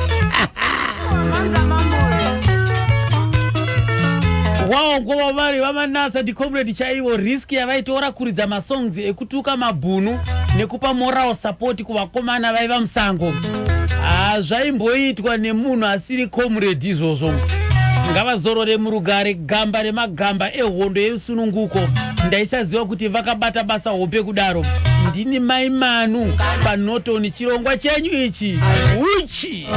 S6: Wow, ngoma vari vamanatsa ndicomrade chaivo riski yavaitora kuridza masongs ekutuka mabhunu nekupa moral support kuvakomana vaiva musango. Zvaimboitwa nemunhu asiri comrade izvozvo. Ngavazorore murugare gamba remagamba ehondo yesununguko ndaisaziva kuti vakabata basa hope kudaro. Ndini Mai Manu paNorton chirongwa chenyu ichi uchi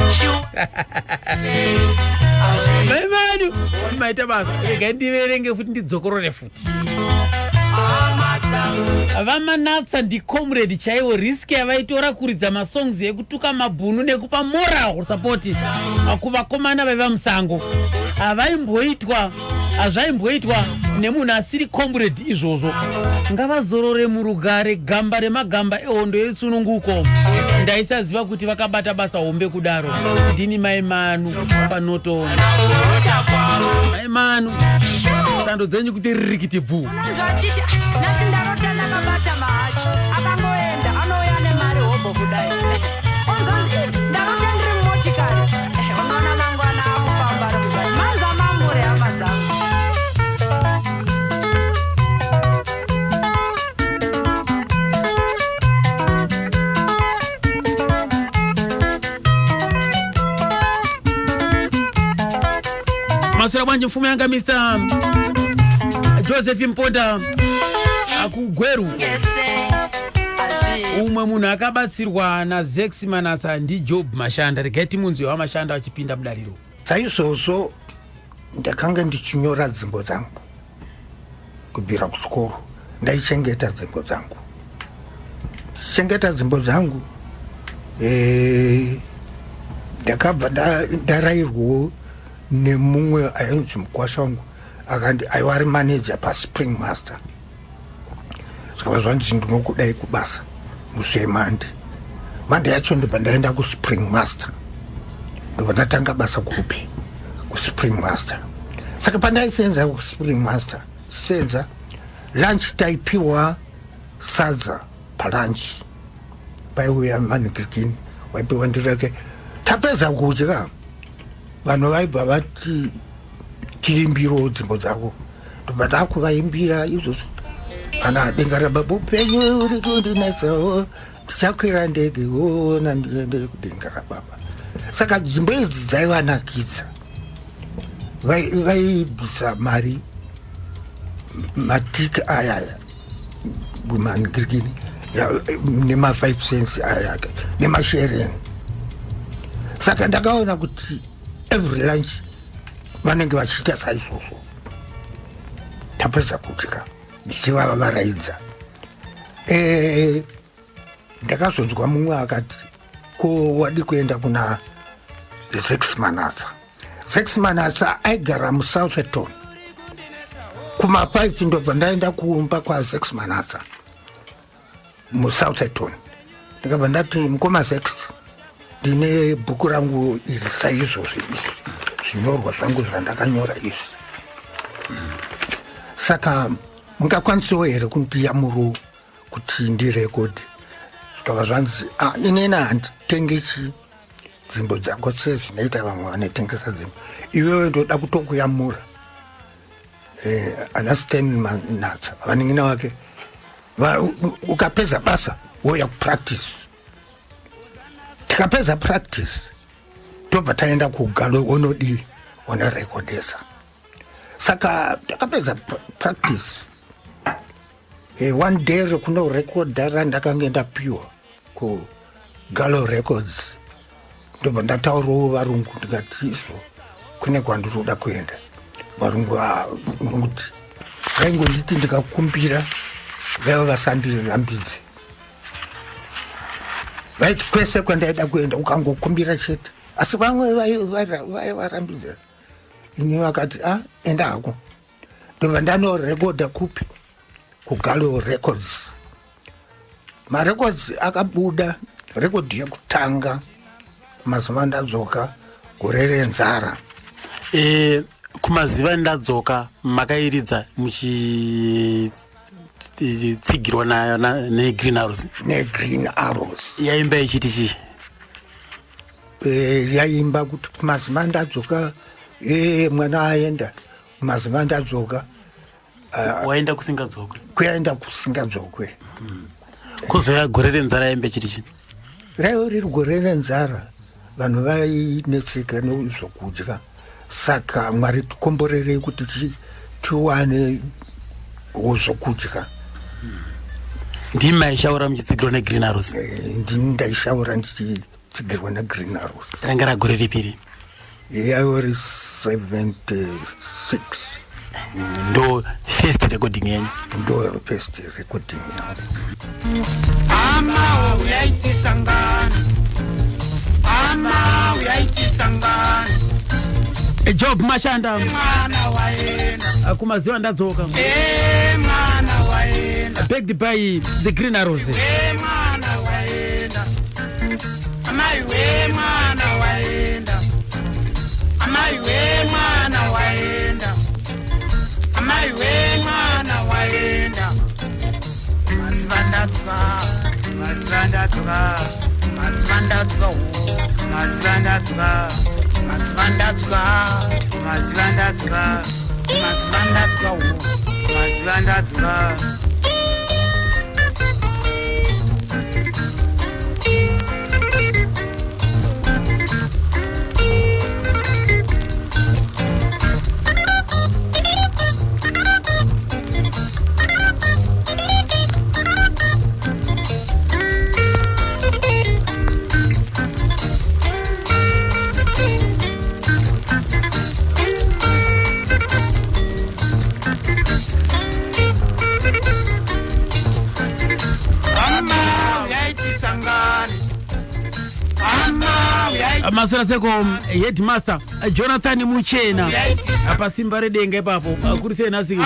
S6: Mai Manu maita basa rega ndiverenge futi ndidzokorore futi. Vamanatsa ndicomrade chaivo riski yavaitora kuridza masongs ekutuka mabhunu nekupa moral support kuvakomana vaiva musango. Hazvaimboitwa nemunhu asiri comrade izvozvo. Ngavazorore murugare gamba remagamba ehondo yesununguko ndaisaziva kuti vakabata basa hombe kudaro. Ndini Mai Manu paNorton. Mai Manu sando dzenyu kuti ririkiti bvu. Masura bwanji mfumo yanga Mr. Joseph Mponda akugweru. Umwe munhu akabatsirwa naZex Manatsa ndiJob Mashanda. Regeti munzwi waMashanda wachipinda mudariro.
S11: Saizvozvo ndakanga ndichinyora dzimbo dzangu kubvira kusikoro. Ndaichengeta dzimbo dzangu. Ndakabva ndarayirwawo nemumwe ainzi mukwasha wangu akandi aiwari manager paSpring Master. Zvakava zvanzi ndinokudai kubasa musvemande. Mande yacho ndibva ndaenda kuSpring Master. Ndibva ndatanga basa kupi kuSpring Master. Saka pandaisenza kuSpring Master senza lunch taipiwa sadza palunch. Paiuya manikikini waipiwa ndireke tapedza kudya. Vanhu vaibva vati tiimbiro dzimbo dzako. Ndobva ndakuvaimbira izvozvo. Ana denga rababa upenyu uri kundinetsawo ndichakwira ndege ona ndiende kudenga rababa. Saka dzimbo idzi dzaivanakidza. Vaibvisa mari matika ayaya woman kirikini nema 5 cents ayake nema sharing. Saka ndakaona kuti every lunch vanenge vachiita saizvozvo. Tapedza kudya ndichivava varaidza. Ndakazonzwa mumwe akati ko wadi kuenda kuna Zex Manasa. Zex Manasa aigara muSouthampton. Kuma 5 ndobva ndaenda kuumba kwa Zex Manasa muSouthampton. Ndikabva ndati mukoma Zex, ndine bhuku rangu iri saizvozvo zvinyorwa zvangu zvandakanyora izvi. Saka mungakwanisawo here kundiyamuro kuti ndirekodhe. Zvikava zvanzi inena handitengechi dzimbo dzako sezvinoita vamwe vanotengesa dzimbo. Iwewe ndoda kutokuyamura. Ana Stan Manatsa vaningina wake ukapedza basa woya kupractice. Tikapedza practice tobva taenda kugalo onodi ona rekodesa. Saka takapedza practice. One day rekuno record dara ndakange ndapiwa ku Galo Records. Ndobva ndataurawo varungu ndikati izvo kune kwandinoda kuenda. Varungu nokuti vaingonditi ndikakumbira vaiva vasandirambidzi. Vaiti kwese kwandaida kuenda ukangokumbira chete. Asi vamwe varambidza. Ini vakati enda hako. Ndobva ndanorekodha kupi kuGalo Records. MaRecords akabuda rekodhi yekutanga kumazuva ndadzoka gore renzara.
S4: Kumazuva ndadzoka makairidza muchitsigirwa nayo neGreen Arrows.
S11: NeGreen Arrows.
S4: Yaimba ichiti chii?
S11: Yaimba kuti kumazuva ndadzoka mwana aenda kumazuva ndadzoka.
S4: Waenda kusingadzokwe.
S11: Kuenda kusingadzokwe.
S4: Kuzoya gore renzara yaimba ichiti chii?
S11: Raiva riri gore renzara. Vanhu vainetseka nezvokudya. Saka Mwari tikomborerei kuti tiwane zvokudya.
S4: Ndimi maishaura muchitsigirwa neGreen Arrows?
S11: Ndini ndaishaura ndichitsigirwa neGreen Arrows.
S4: Ranga ragore ripiri?
S11: Yaiva ri 76.
S4: Ndo first recording yenyu?
S11: Ndo first recording yangu.
S2: Ama uyaitisangana. Ama uyaitisangana.
S6: Job Mashanda
S2: Mwana waenda.
S6: Kumaziwa ndadzoka.
S2: Mwana waenda.
S6: Begged by the Green Arrows.
S2: Mwana waenda. Amai we mwana waenda. Amai we mwana waenda. Amai we mwana waenda. Masvandatuka. Masvandatuka. Masvandatuka. Masvandatuka. Masvandatuka. Masvandatuka. Masvandatuka. Masvandatuka.
S6: Masura seko headmaster Jonathan Muchena apa simba redenga ipapo kuri sei nasi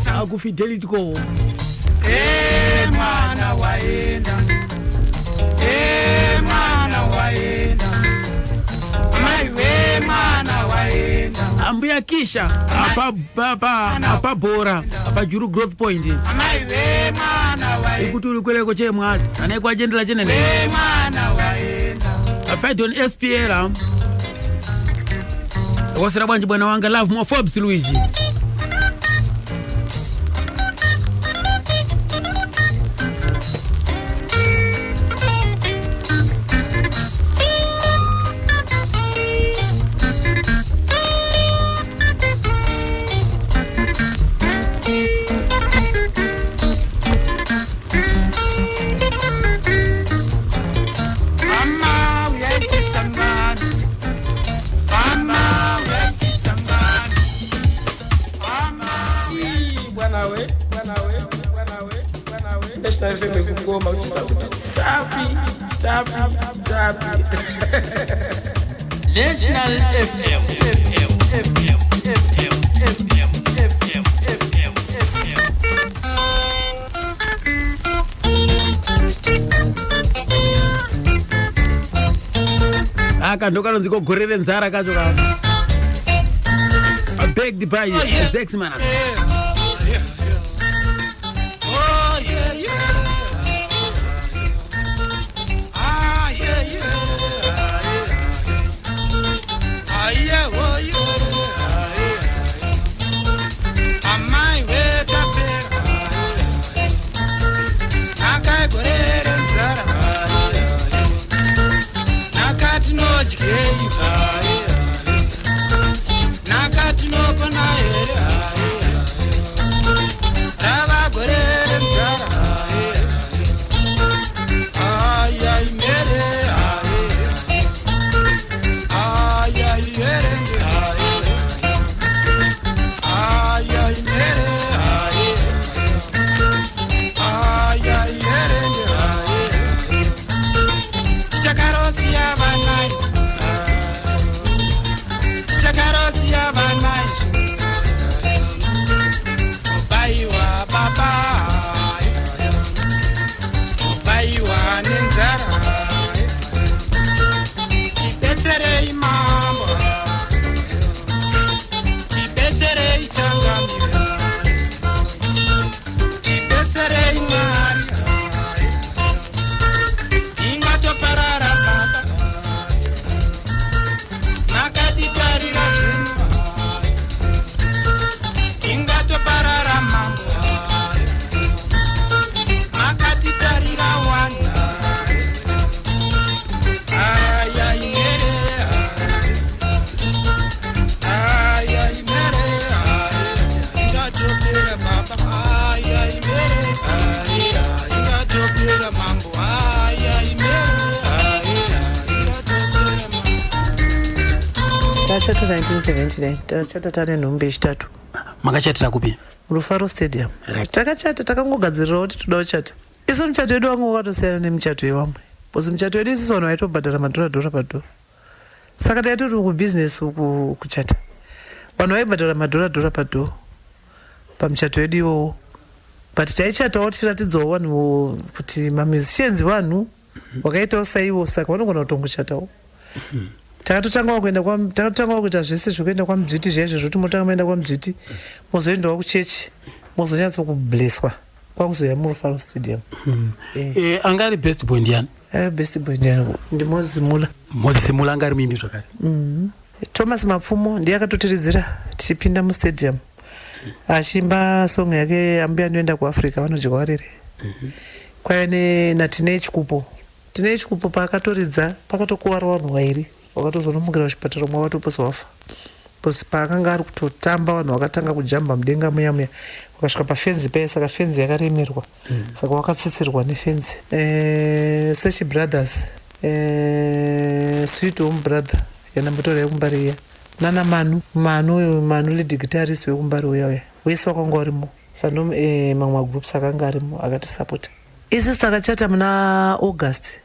S6: aku fidelity ko
S2: Mwana waenda. Mwana waenda. Amai we mwana waenda.
S6: ambuya kisha apa bora apa Juru Growth Point.
S2: Amai we mwana waenda.
S6: Ikuti uri kweleko chemwati anaikwa jendela chenene.
S2: Mwana waenda.
S6: I fight on SPL. Wasira bwanji bwana wanga Love More Forbes Luigi.
S10: rekukoma uchida kuti tapi
S4: National FM. Aka kanonzi kogorere nzara kacho ka. Begged by Zex man.
S9: Chata 1979 tachata tane nhombe chitatu.
S4: Makachatira kupi?
S9: Rufaro Stadium. Takachata takangogadzirirawo kuti toda kuchata. Isu muchato wedu wangu wakatosiyana nemuchato wevamwe. Bosi muchato wedu isusu vanhu vaitobhadhara madhora padhora. Saka taitoti kubusiness uku kuchata. Vanhu vaibhadhara madhora padhora pamuchato wedu iwowo. But taichatawo tichiratidzawo vanhu kuti mamusicians vanhu wakaitawo saiwo, saka vanogona kutongochatawo. Takatotanga kuita zvese zvokuenda kwaMubviti zvaizvo zvoti motanga maenda kwaMubviti mozoendawo kuchechi mozonyatso kubleswa kwakuzoya muRufaro Stadium.
S4: Angari best boy ndiani?
S9: Best boy ndiani ndimozimula.
S4: Mozimula angari mimbi zvakare.
S9: Thomas Mapfumo ndiye akatotiridzira tichipinda mustadium achimba song yake ambuya anoenda kuAfrica vanodyawarire. Kwaine naTinei Chikupo paakatoridza pakatokuwara vanhu vairi wakatozonomukira kuchipatara umwe watoposa wafa. Posi paakanga ari kutotamba vanhu vakatanga kujamba mudenga muya wakasvika pafenzi paya, saka fenzi yakaremerwa saka wakatsitsirwa nefenzi. Sechi Brothers, Sweet Home Brother yanambotora yekumbari iya nana Manu lead guitarist wekumbari uya wese wakanga warimo sando mamwe magroups akanga arimo akatisapota. Isusu takachata muna August.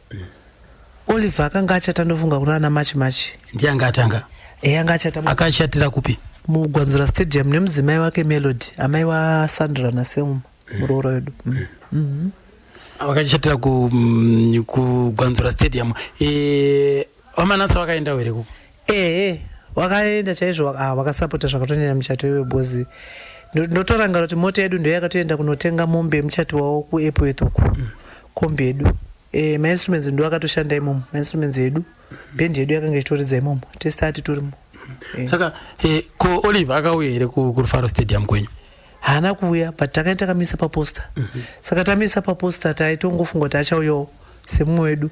S9: Oliver akanga achata ndofunga kuna ana machi.
S4: Ndiye anga atanga.
S9: Anga achata.
S4: Akachatira kupi?
S9: Mugwanzura Stadium nemudzimai wake Melody, amai wa Sandra naSelma muroora wedu.
S4: Vakachatira kugwanzura Stadium. Vamanasa vakaenda here kuko?
S9: Wakaenda chaizvo vakasapota zvakatonyanya muchato webozi. Ndotorangara kuti mota yedu ndio yakatoenda kunotenga mombe muchato wawo kuAirport uko. Kombi yedu. Mainstruments ndo akatoshanda imomo. Mainstruments yedu band yedu yakanga ichitoridza imomo. Testati turimo.
S4: Saka ko Oliver akauya here kuRufaro Stadium kwenyu?
S9: Hana kuuya but takaita kamisa paposta. Saka tamisa paposta taitongofunga kuti achauyawo semumwe wedu.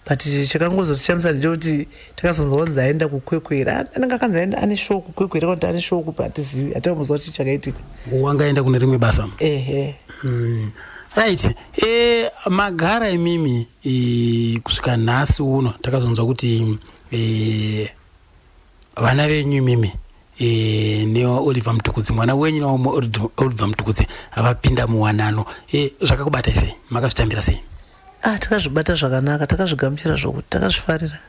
S9: But chakangozoti chamusana choti takazonzwanza aenda kukwekwera. Ananga kanza aenda ane show kukwekwera kuti ane show kupatizivi. Atamuzwa kuti chakaitika.
S4: Wangaenda kune rimwe basa. Right. Magara imimi kusvika nhasi uno takazonzwa kuti vana venyu imimi neoliver Mutukudzi mwana wenyu naoliver Mutukudzi avapinda muwanano zvakakubata sei makazvitambira sei?
S9: Takazvibata zvakanaka, takazvigamuchira zvokuti takazvifarira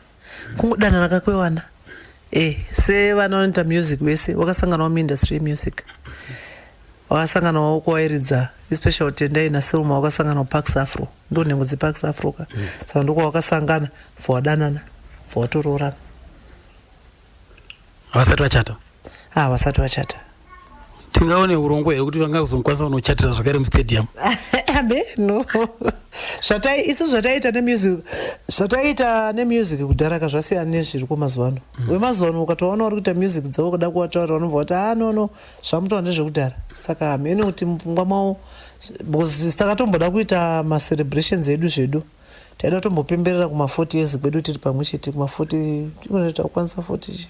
S9: kungodanana kwewana sevana vanoita music vese vakasanganawo muindustry yemusic, wakasanganawo kuwairidza especially Tendai naSelma wakasanganawo Pax Afro, ndo nhengo dzePax Africa saka ndoko wakasangana for wadanana for watoroorana.
S4: Havasati vachata?
S9: Havasati vachata.
S4: Tingaone urongwa here kuti vangazokwanisa kunochatira zvakare mustadium?
S9: No. Isu zvataita nemusic kudhara zvasiyana nezviri kwemazuva ano. Wemazuva ano ukatoona uri kuita music dzavo kuda kuvataura vanobva kuti no zvamutaura ndezvekudhara. Saka hamene kuti mupfungwa mavo takatomboda kuita macelebrations edu zvedu taida tombopemberera kuma40 years kwedu tiri pamwe chete kuma40 tinoita kukwanisa 42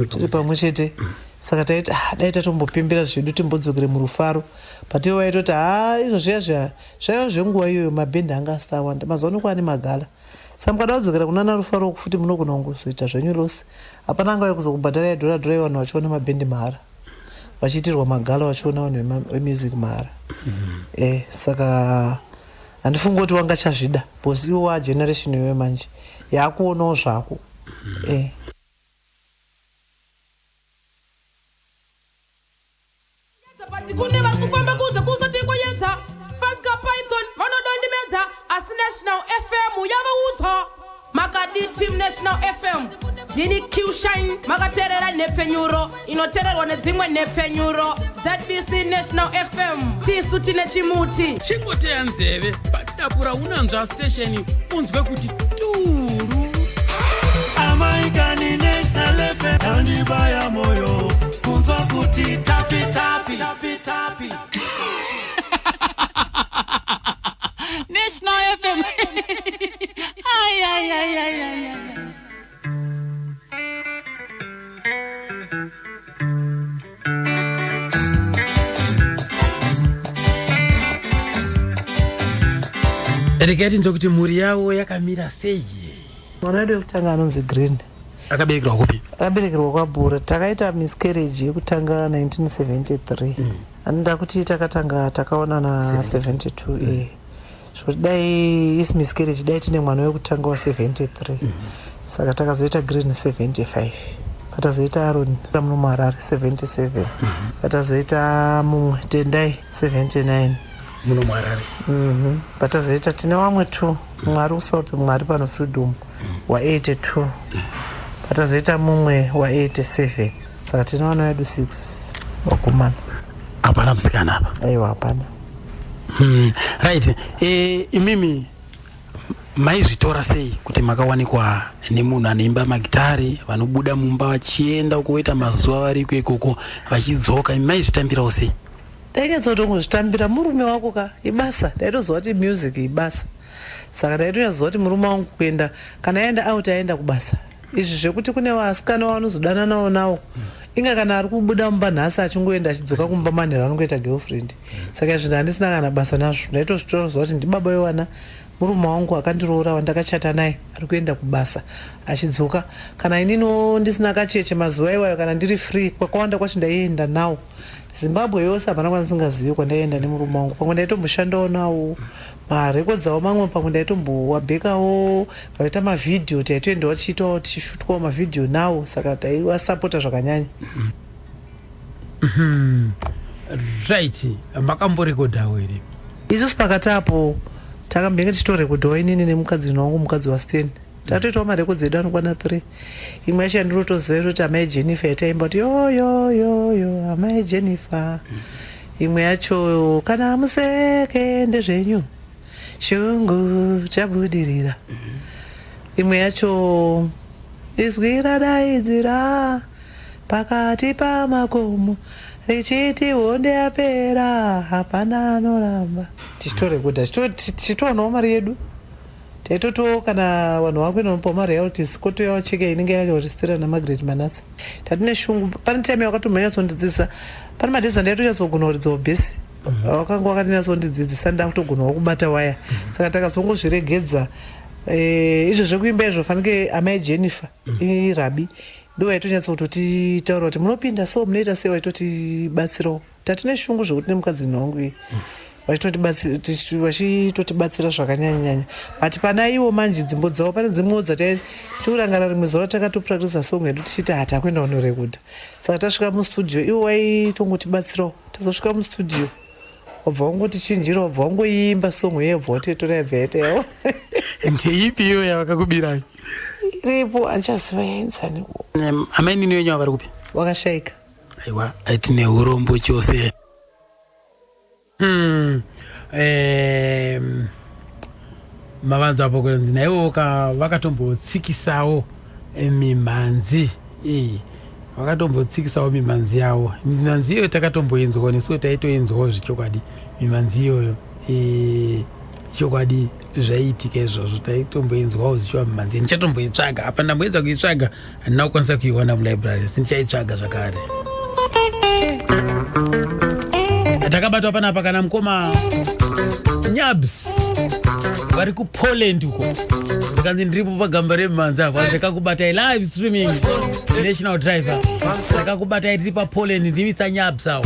S9: tiri pamwe chete. Saka taiti dai tatombopembera zvedu timbodzokere murufaro but iwo waitoti izvo zvaiva zvenguva iyoyo mabhendi anga asawanda. Mazuva ano kwaane magala saka mukada kudzokera kunana rufaro futi munogona kungozoita zvenyu rose. Hapana angauya kuzokubhadharai $1 vanhu vachiona mabhendi mahara vachiitirwa magala vachiona vanhu vemusic mahara. Saka handifungi kuti wangachazvida because iwo wageneration iyoyo manje yakuonawo zvako.
S12: Kune vari kufamba kuze kuzotingoyedza Funka Python vanodondimedza asi National FM yavaudza makadi Team National FM Dini Q Shine makaterera nepfenyuro inotererwa nedzimwe nepfenyuro ZBC National FM tisu tine chimuti
S6: chingoteya nzeve padapura unanzva station unzwe kuti turu
S2: Amaikani National FM anibaya moyo kunzwa kuti tapi tapi tapi tapi
S12: National FM ay ay ay ay ay
S6: reketi nzo kuti mhuri yavo yakamira sei?
S9: Mwana wedu wekutanga anonzi Green
S6: akaberekerwa kupi?
S9: Akaberekerwa kwaBhura. Takaita miscarriage yekutanga 1973 anoda kuti takaonana 72 zvoti dai isi miscarriage dai tine mwana wekutanga wa73 saka takazoita Green 75 patazoita Aaron munomarari 77 patazoita mumwe Tendai 79
S6: munomarari
S9: patazoita tine vamwe 2 mwari uSouth mwari pano Freedom wa82 patazoita mumwe wa87 saka tine vana vedu 6 vakomana.
S4: Hapana musikana apa?
S9: Aiwa hapana.
S4: Right. Imimi maizvitora sei kuti makawanikwa nemunhu anoimba magitari vanobuda mumba vachienda ukuita mazuva vari ikoko vachidzoka maizvitambirawo sei?
S9: Daingadzotongozvitambira murume wako ka ibasa daitoziva kuti music ibasa saka daitoziva kuti murume wangu kuenda kana aenda out aenda kubasa. Izvi zvekuti kune vasikana vanozodana nawo nawo inga kana ari kubuda mumba nhasi achingoenda achidzoka kumba manhero anongoita girlfriend. Saka izvi handisina kana basa nazvo ndaitozvitoziva kuti ndibaba wewana murume wangu akandiroora wandakachata naye ari kuenda kubasa achidzoka kana inino ndisina kacheche mazuva iwayo kana ndiri free kwakawanda kwacho ndaienda nawo Zimbabwe yose hapana kwandingazivi kwandaienda nemurume wangu. Pamwe ndaitomboshandawo nawo marekodzi awo mamwe pamwe ndaitombowabhekawo kaita mavhidhiyo taitoendawo tichiitawo tichishutwawo mavhidhiyo nawo saka taiwasapota zvakanyanya.
S6: Right. Makamborekodhawo here?
S9: Isusu pakati apo takambenge tichitorekodhawo inini nemukadzi wangu mukadzi waStan. Tatoitawo marekodzi edu anokwana 3. Imwe yacho yandirotoziva kuti amai Jennifer yataimba kuti yo amai Jennifer. Imwe yacho kana museke ndezvenyu shungu chabudirira. Imwe yacho izwi radaidzira pakati pamakomo richiti honde yapera hapana anoramba. Tichitorekodha tichitoonawo mari yedu taitoto kana vanhu vakuenda nopa maroyalties kotoyawo cheke inenge yakarejistera naMargaret Manase. Tatine shungu pane time wakatomhanyatsondidzidzisa pane madhezi andaitonyatsougona kuridzawo bhesi wakanga wakatinyatsoundidzidzisa ndakutogonawo kubata waya saka takazongozviregedza izvo zvekuimba izvo fanike amai Jennifer irabi ndo waitonyatsa kutotitaura kuti munopinda so munoita sei, waitotibatsirawo. Tatine shungu zvokuti nemukadzini wangu vachitotibatsira zvakanyanyanyanya, but pana iwo manje dzimbo dzavo pane dzimwewo dzatiurangana rimwe zuva takatopractisa song yedu tichiti hatakuenda kunorekudha. Saka tasvika mustudio iwo waitongotibatsirawo. Tazosvika mustudio wabva wangotichinjira, wabva wangoimba song yebva watoitora yabva yaita yawo.
S6: Ndeipi iyo yavakakubirai?
S9: Iripo andichaziva yainzani.
S6: Amainini wenyu vari kupi?
S9: Wakashayika.
S6: Aiwa, aitine urombo chose. Mavanzo apo kwenzi naiwo vakatombotsikisawo mimhanzi. Vakatombotsikisawo mimhanzi yavo. Mimhanzi iyoyo takatomboinzwawo nesuwo taitoinzwawo zvechokwadi. Mimhanzi iyoyo chokwadi zvaiitika izvozvo taitomboinzwawo zvichiva mimhanzi. Ndichatomboitsvaga apa ndamboedza kuitsvaga handina kukwanisa kuiwana mulibrary, asi ndichaitsvaga zvakare. Takabatwa panapa kana mukoma Nyabs vari kuPoland uko. Ndikanzi ndiripo pagamba remimhanzi apo, ndakakubatai live streaming national driver. Ndakakubatai tiri paPoland ndimitsa Nyabs awo.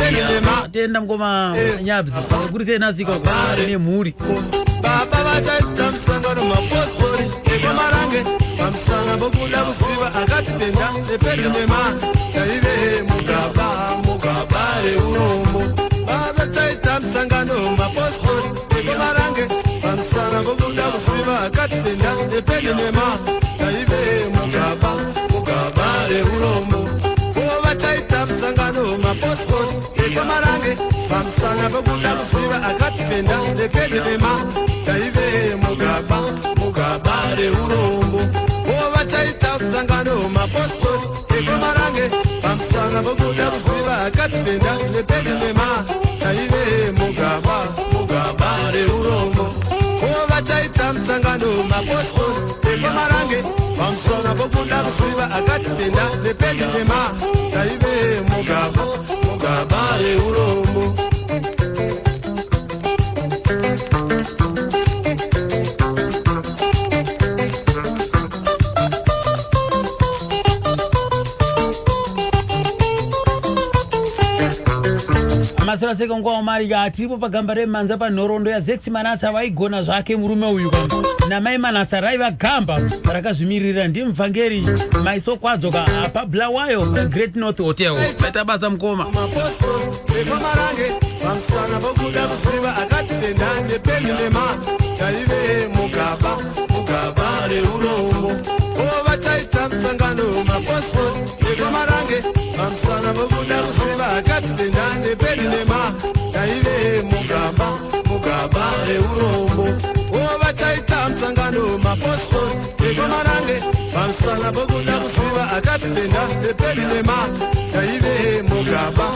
S6: Tenda mukoma Nyabs akurisei nasika uko nemhuri.
S2: Baba vataita musangano mapostori ekomarange pamusana bokuda kuziva akatipenda nepende nema taive mugaba reurombo. Baba taita musangano mapostori ekomarange pamusana bokuda kuziva akatipenda nepende nema taive mugaba reurombo. Baba taita musangano mapostori ekomarange pamusana bokuda kuziva akatipenda nepende nema taive mugaba reurombo. Ova chaita musangano mapostori ekomarange pamusana bokuda kuziva akatipenda nepende nema taive mugaba reurombo. Ova chaita musangano mapostori ekomarange pamusana bokuda kuziva akatipenda nepende nema taive mugaba reurombo.
S6: Masira seka ngwa Omari tiripo pagamba remimhanzi panhoroondo yaZex Manasa vaigona zvake murume uyu namai Manasa raiva gamba rakazvimirira. Ndimuvhangeri maisokwadzoka paBulawayo Great North Hotel. Vaita basa mukoma.
S2: Ekomarange pamusana bokuda kuziva akatipenda nepende nema taive mugaba reurombo. Ova chaita musangano mapostori ekomarange pamusana bokuda kuziva akatipenda nepende nema taive mugaba reurombo. Ova chaita musangano mapostori ekomarange pamusana bokuda kuziva akatipenda nepende nema taive mugaba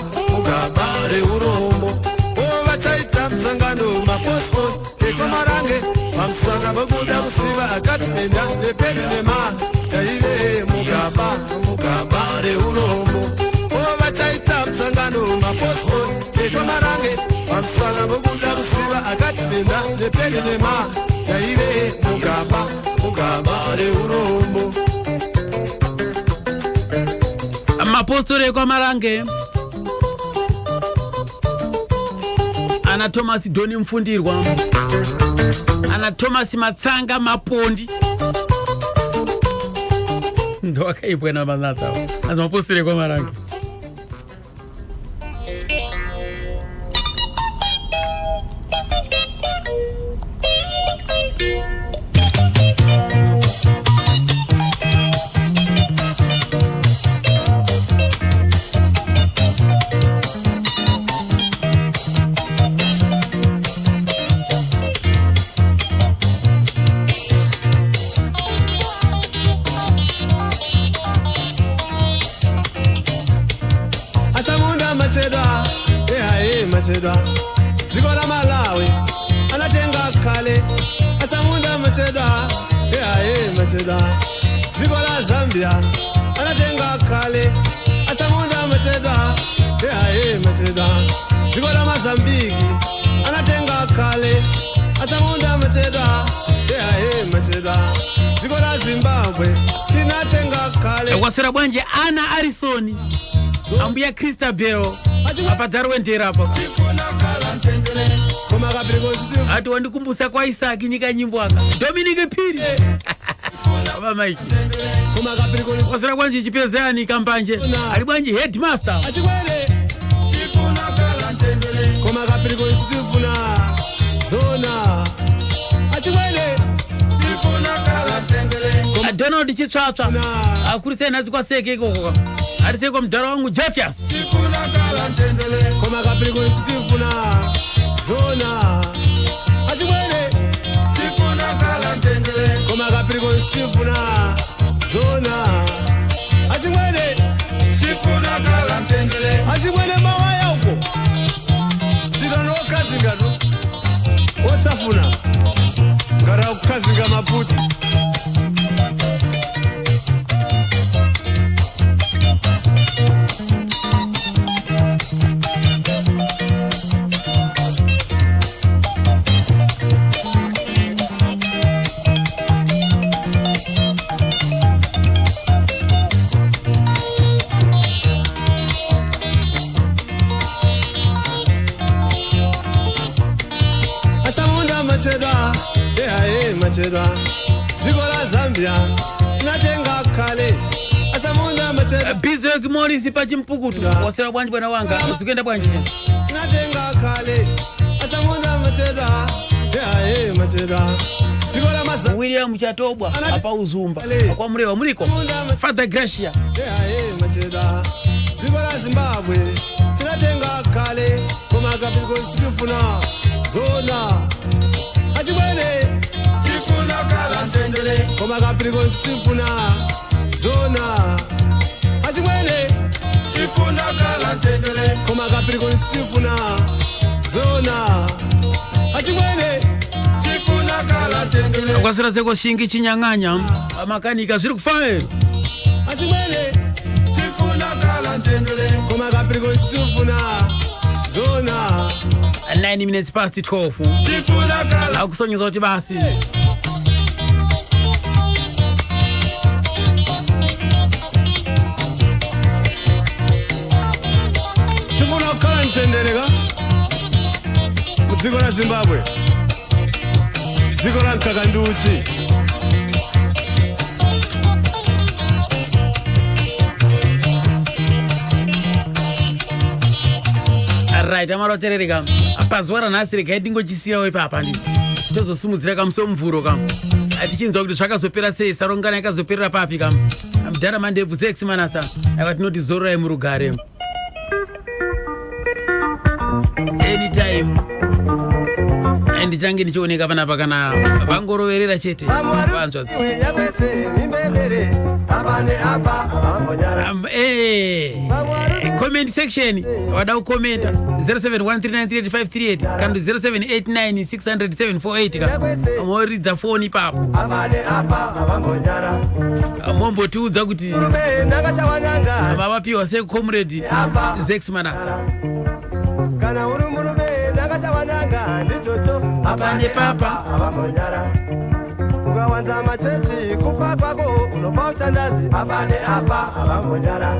S2: reurombo. Ova chaita musangano mapostori ekomarange pamusana bokuda kuziva akatipenda nepende nema taive mugaba reurombo. Ova chaita musangano mapostori ekomarange pamusana bokuda kuziva akatipenda nepende nema taive mugaba reurombo.
S6: Mapostori ekwaMarange ana Thomas Doni Mfundirwa, ana Thomas Matsanga Mapondi ndo akaibwa na Manasa. Ana mapostori ekwaMarange.
S2: Dziko la Malawi anatenga kale asamunda machedwa machedwa. Dziko la Zambia anatenga kale asamunda machedwa machedwa. Dziko la Mozambique anatenga kale asamunda machedwa machedwa.
S8: machedwa dziko la Zimbabwe tinatenga kale
S6: wasira bwanje Ana Arisoni ambuya Christabel apadhari wendera apa ati wandikumbusa kwa Isaki nyika nyimbo aka Dominic Phiri baba Mike wasira bwanje Chipezani Kambanje ali bwanje headmaster
S8: achikwele tifuna kala ntendele koma kapiriko sitifuna zona achikwele tifuna kala ntendele
S6: Donald Chitswatswa akurise nazi kwa seke koko arise kwa mdara wangu Jeffias
S8: tifuna kala ntendele koma kapiriko sitifuna zona achikwele tifuna kala ntendele koma kapiriko sitifuna zona achikwele tifuna kala ntendele achikwele mawaya uko zikano kazingatu otafuna ngara kukazinga maputi machedwa ziko la Zambia tunatenga kale asamunda machedwa
S6: bizo kimorisi pa chimpukutu wasira bwanji bwana wanga uzikenda bwanji
S8: tunatenga kale asamunda machedwa machedwa ziko la Mazambia
S6: William Chatobwa apa Uzumba kwa mrewa mliko Father Gracia
S8: machedwa ziko la Zimbabwe tunatenga kale koma kapiriko sikufuna zona achikwele tifuna kala ntendele koma kapiriko tifuna zona achikwele tifuna kala ntendele koma kapiriko tifuna zona achikwele tifuna kala ntendele
S6: kwasira zeko shingi chinyang'anya amakanika zviri kufae
S8: achikwele tifuna kala ntendele koma kapiriko tifuna zona
S6: 9 minutes past 12
S8: tifuna kala
S6: akusonyeza kuti basi
S8: tifuna kala ntendeleka mudziko la Zimbabwe dziko la mkakanduchi
S6: right amaroterereka pazuva ranhasi regai ndingochisiyawo ipapa ndi tozosimudzira kamusomuvhuro kam atichinzwa kuti zvakazopera sei sarongana yakazoperera papi kam mudhara mandebvu sex manasa aka tinoti zororai murugare anytime ndichange ndichioneka panapa kana vangoroverera chete vanzwa comment section wada kukomenta 0713938538 kandi 0789600748 moridza foni papo mombotiudza kuti vavapiwa secomrade Zex Manasa
S2: kana uri murume ndakachavananga ndichocho
S6: apane papa
S2: ukawanza machechi kufa kwako unopa utandazi apane apa avambonyara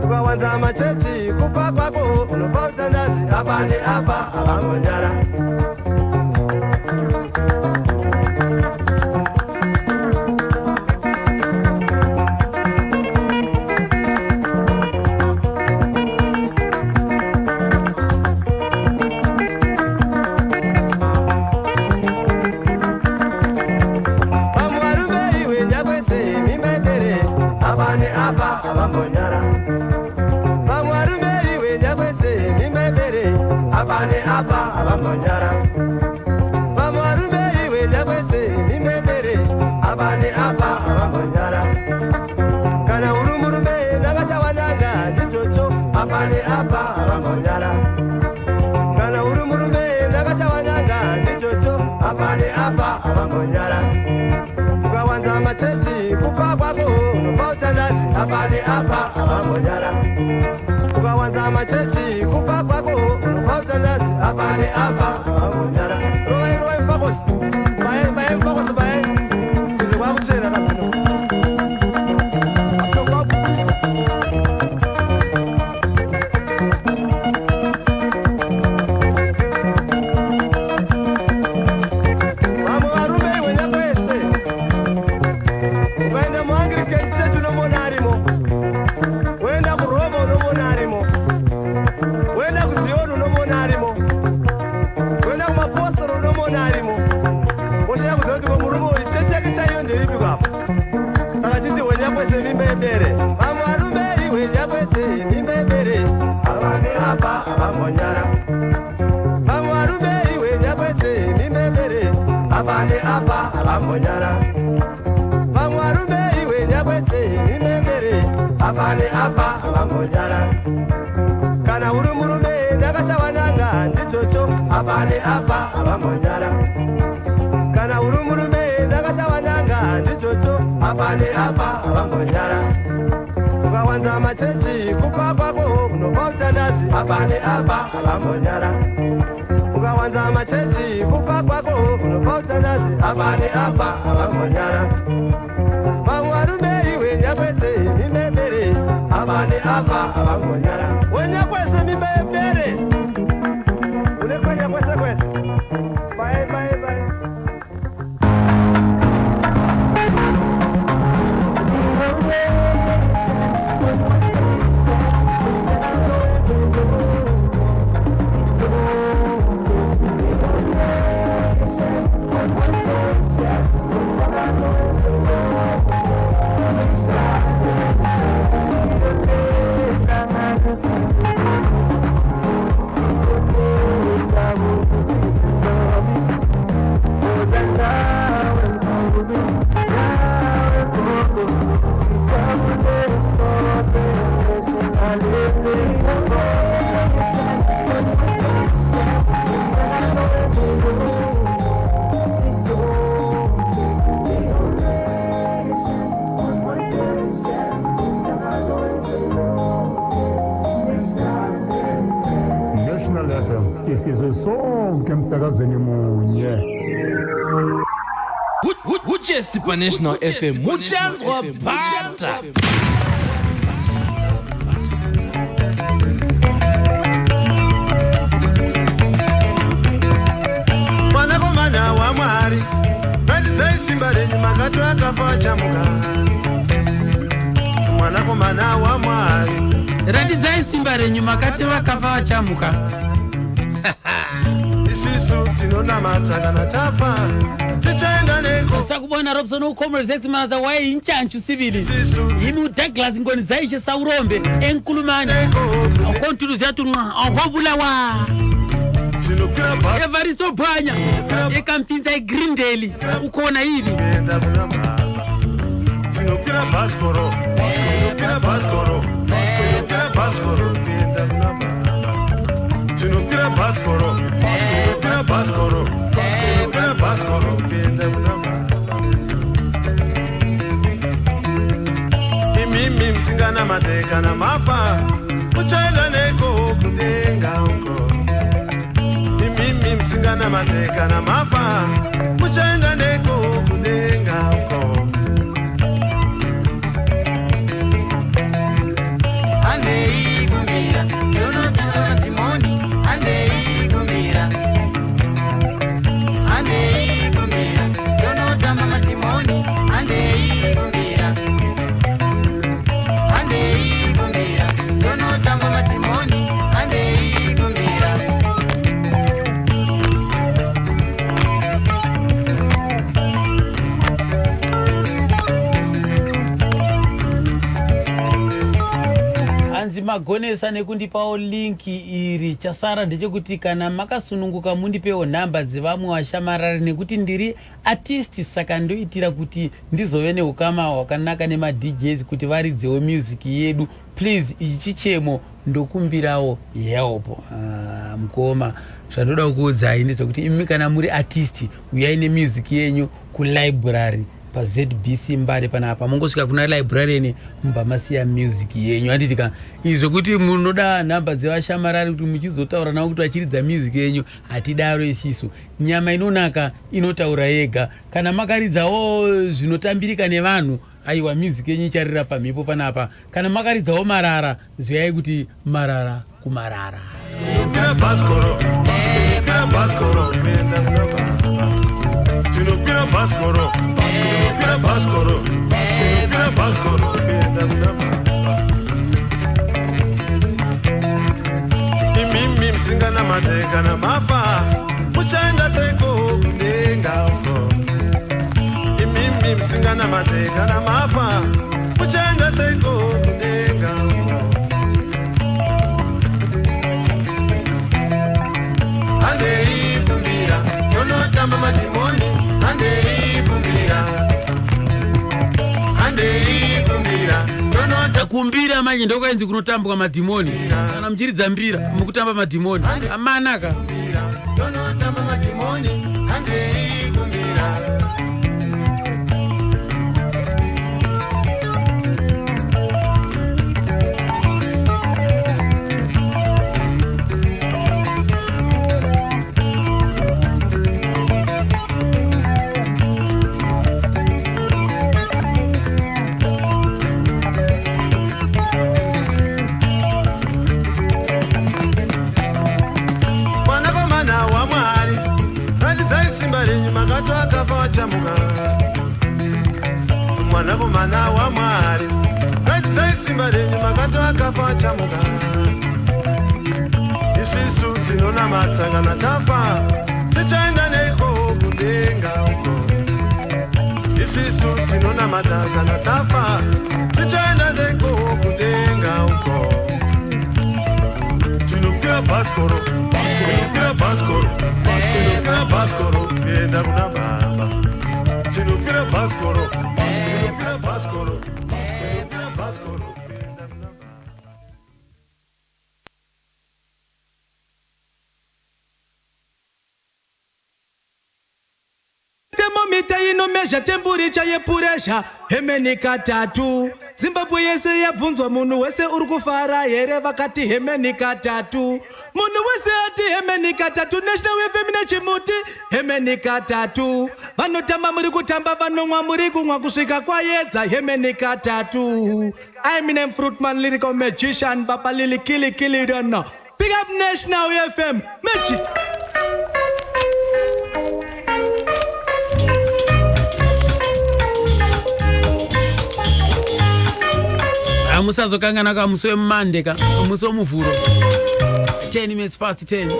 S2: ukawanza machechi kufa kwako unopa utandazi apane apa avambonyara abane apa abambonyara vamwarume iwe nyakwese imembere abane apa abambonyara kana uri murume ndakasawananga ndichocho abane apa abambonyara kana uri murume ndakasawananga ndichocho abane apa abambonyara ukawanza machechi kupa kwako unobva utandazi abane apa abambonyara ukawanza machechi kupa kwako unobva utandazi abane apa abambonyara vamwarume iwe nyakwese mimembere abane apa abambonyara wenyakwese mimembere unekwenya kwese kwese bye bye bye
S13: Just pa National FM muchanzwa bata
S2: mwanakomana wa Mwari ratidzai simba renyu makato akafa chamuka mwanakomana wa Mwari
S4: ratidzai simba renyu makati vakafa vachamuka
S2: isisu tinonamata kana tafa tichaenda neko
S4: sakubona Robson ukomreze kumanaza waye inchanchu sivili imi Douglas ngoni zaishe saurombe enkulumani konturuzi yatu ahobulawa Evaristo Bwanya ekampinza iGrindeli ukona hivi
S2: tinopira baskoro tinopira baskoro tinopira baskoro tinopira baskoro tinopira baskoro tinopira baskoro imimi msingana mateka na mafa uchaenda neko kudenga uko imimi msingana mateka na mafa uchaenda neko kudenga uko
S14: andei kumira tonotama timoni andei kumira andei kumira tonotama matimoni andei kumira andei kumira tonotama matimoni andei kumira
S4: anzi magonesa nekundipawo linki iri chasara ndechekuti kana makasununguka mundipewo nhamba dzevamwe vashamarari nekuti ndiri artist saka ndoitira kuti ndizove neukama hwakanaka nemadjs kuti varidzewo music yedu please ichi chichemo ndokumbirawo help mukoma zvandoda kuudzai ndezvekuti imi kana muri artist uyai nemusic yenyu kulibrary paZBC Mbare panapa mungosvika kuna library ine mbamasiya music yenyu handitika izvo kuti munoda nhamba dzevashamarari kuti muchizotaura navo kuti vachiridza music yenyu hatidaro isisu nyama inonaka inotaura yega kana makaridzawo zvinotambirika nevanhu aiwa music yenyu icharira pamhepo panapa kana makaridzawo marara zivai kuti marara kumarara
S2: tinopira baskoro tinopira baskoro tinopira baskoro imimi msingana mateka na mafa uchaenda seko kudenga uko imimi msingana mateka na mafa uchaenda seko kudenga uko andei kumbira tonotamba matimoni
S4: kumbira manje ndokaenzi kunotambwa madhimoni kana muchiridza mbira mukutamba madhimoni amanaka
S2: tonotamba madhimoni handei kumbira. Mwanakomana wa Mwari ratidzai simba renyu makato akafa chamuka. Isusu tinonamata kana tafa tichaenda neiko kudenga uko. Isusu tinonamata kana tafa tichaenda neiko kudenga uko. Tinopira baskoro tinopira baskoro tinopira baskoro kuenda kuna baba. Tinopira baskoro tinopira baskoro tinopira baskoro kuenda kuna baba.
S13: Thermometer inomezha temperature yepuresha hemeni katatu. Zimbabwe yese yabvunzwa munhu wese uri kufara here vakati hemeni katatu. Munhu wese ati hemeni katatu. National FM nechimuti hemeni katatu. Vanotamba muri kutamba vanomwa muri kumwa kusvika kwaedza hemeni katatu. I'm in Fruitman lyrical magician Papa Lily Kili Donna. Big up National FM Magic.
S4: musazokangana kamusi wemumande ka musi womuvhuro 10 minutes past 10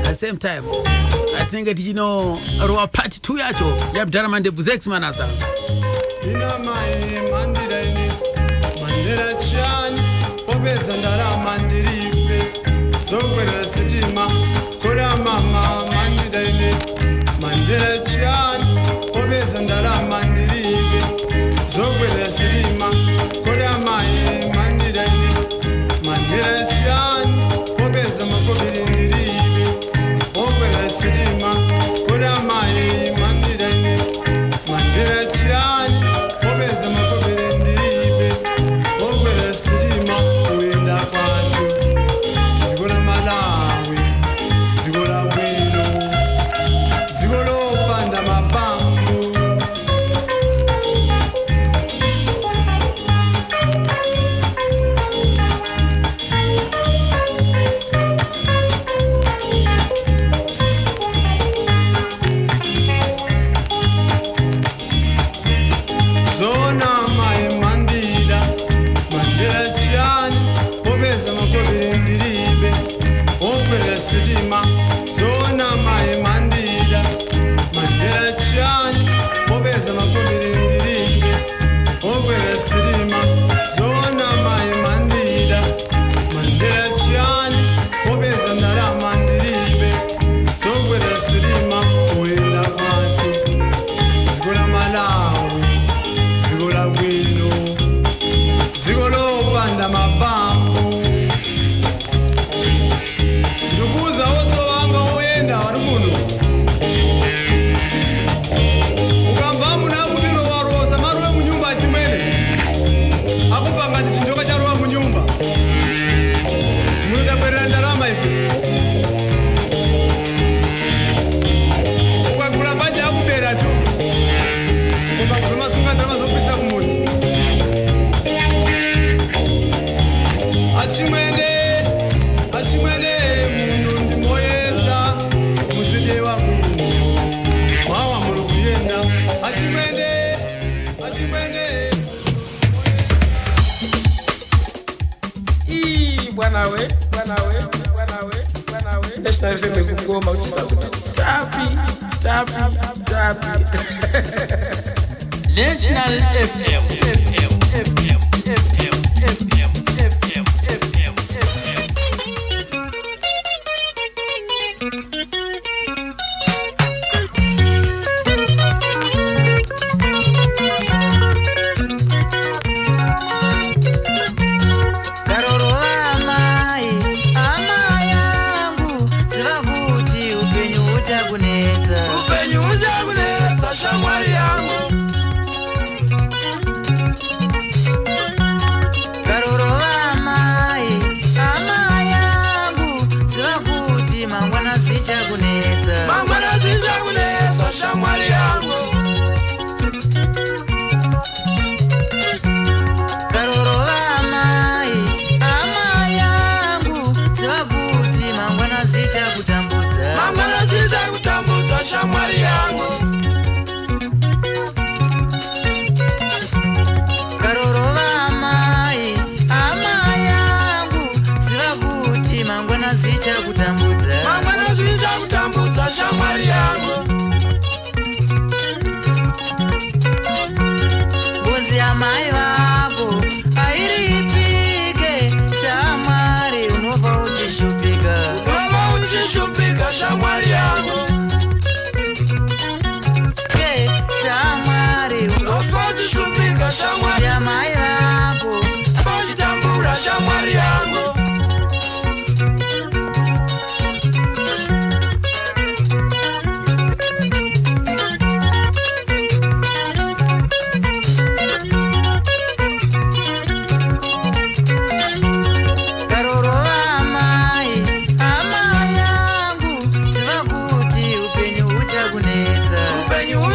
S4: at same time atinenge tichino rowa part 2 yacho yabdara mandebvu zex manasa
S2: ina mai mandira ini mandira chani popeza ndarama ndiripe zokwera sitima kora mama mandira ini mandira chani popeza ndarama ndiripe zokwera sitima kora mai mandira ini mandira chani popeza makobiri ndiripe zokwera sitima kora mai mandira ini mandira chani popeza makobiri ndiripe zokwera sitima kuenda kwatu ziko la Malawi ziko la bwino ziko lopanda mapambu. Zona mai mandira mandira chani popeza makobiri ndiribe okwera sitima. Zona mai mandira mandira chani popeza makobiri ndiribe okwera sitima. Zona mai mandira mandira chani popeza ndarama ndiribe zokwera sitima kuenda kwatu ziko la Malawi ziko la bwino ziko lopanda mapambu. Ndikuuza wose wanga uyenda wari muno ukamba muna kudiro warosa maruwe munyumba achimwene akupanga chichinjoka charuwa munyumba munodakwerera ndarama ife ukagula bhaja akubera tu kumba kuzomasunga ndarama zopisa kumuzi achimwene muno ndimoyenda muside wa mwini mawa muri kuyenda achimwene
S13: bwanawe National FM kugoma uchita kuti tapi
S4: National FM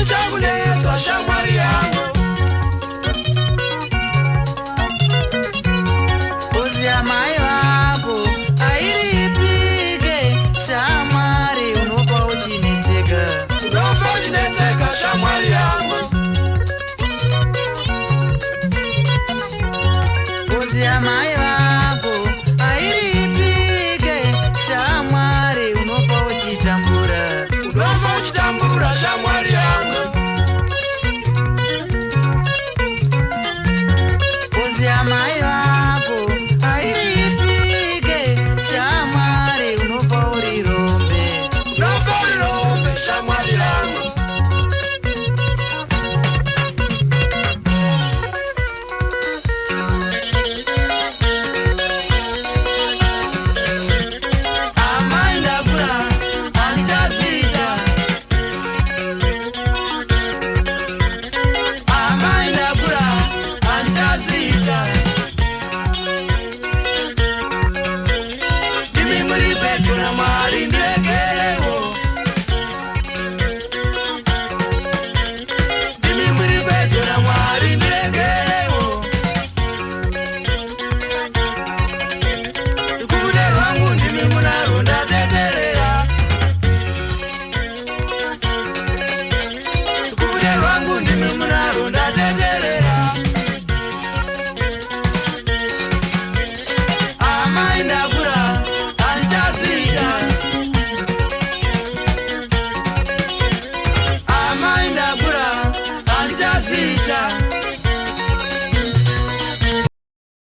S2: Chakune, Chakune,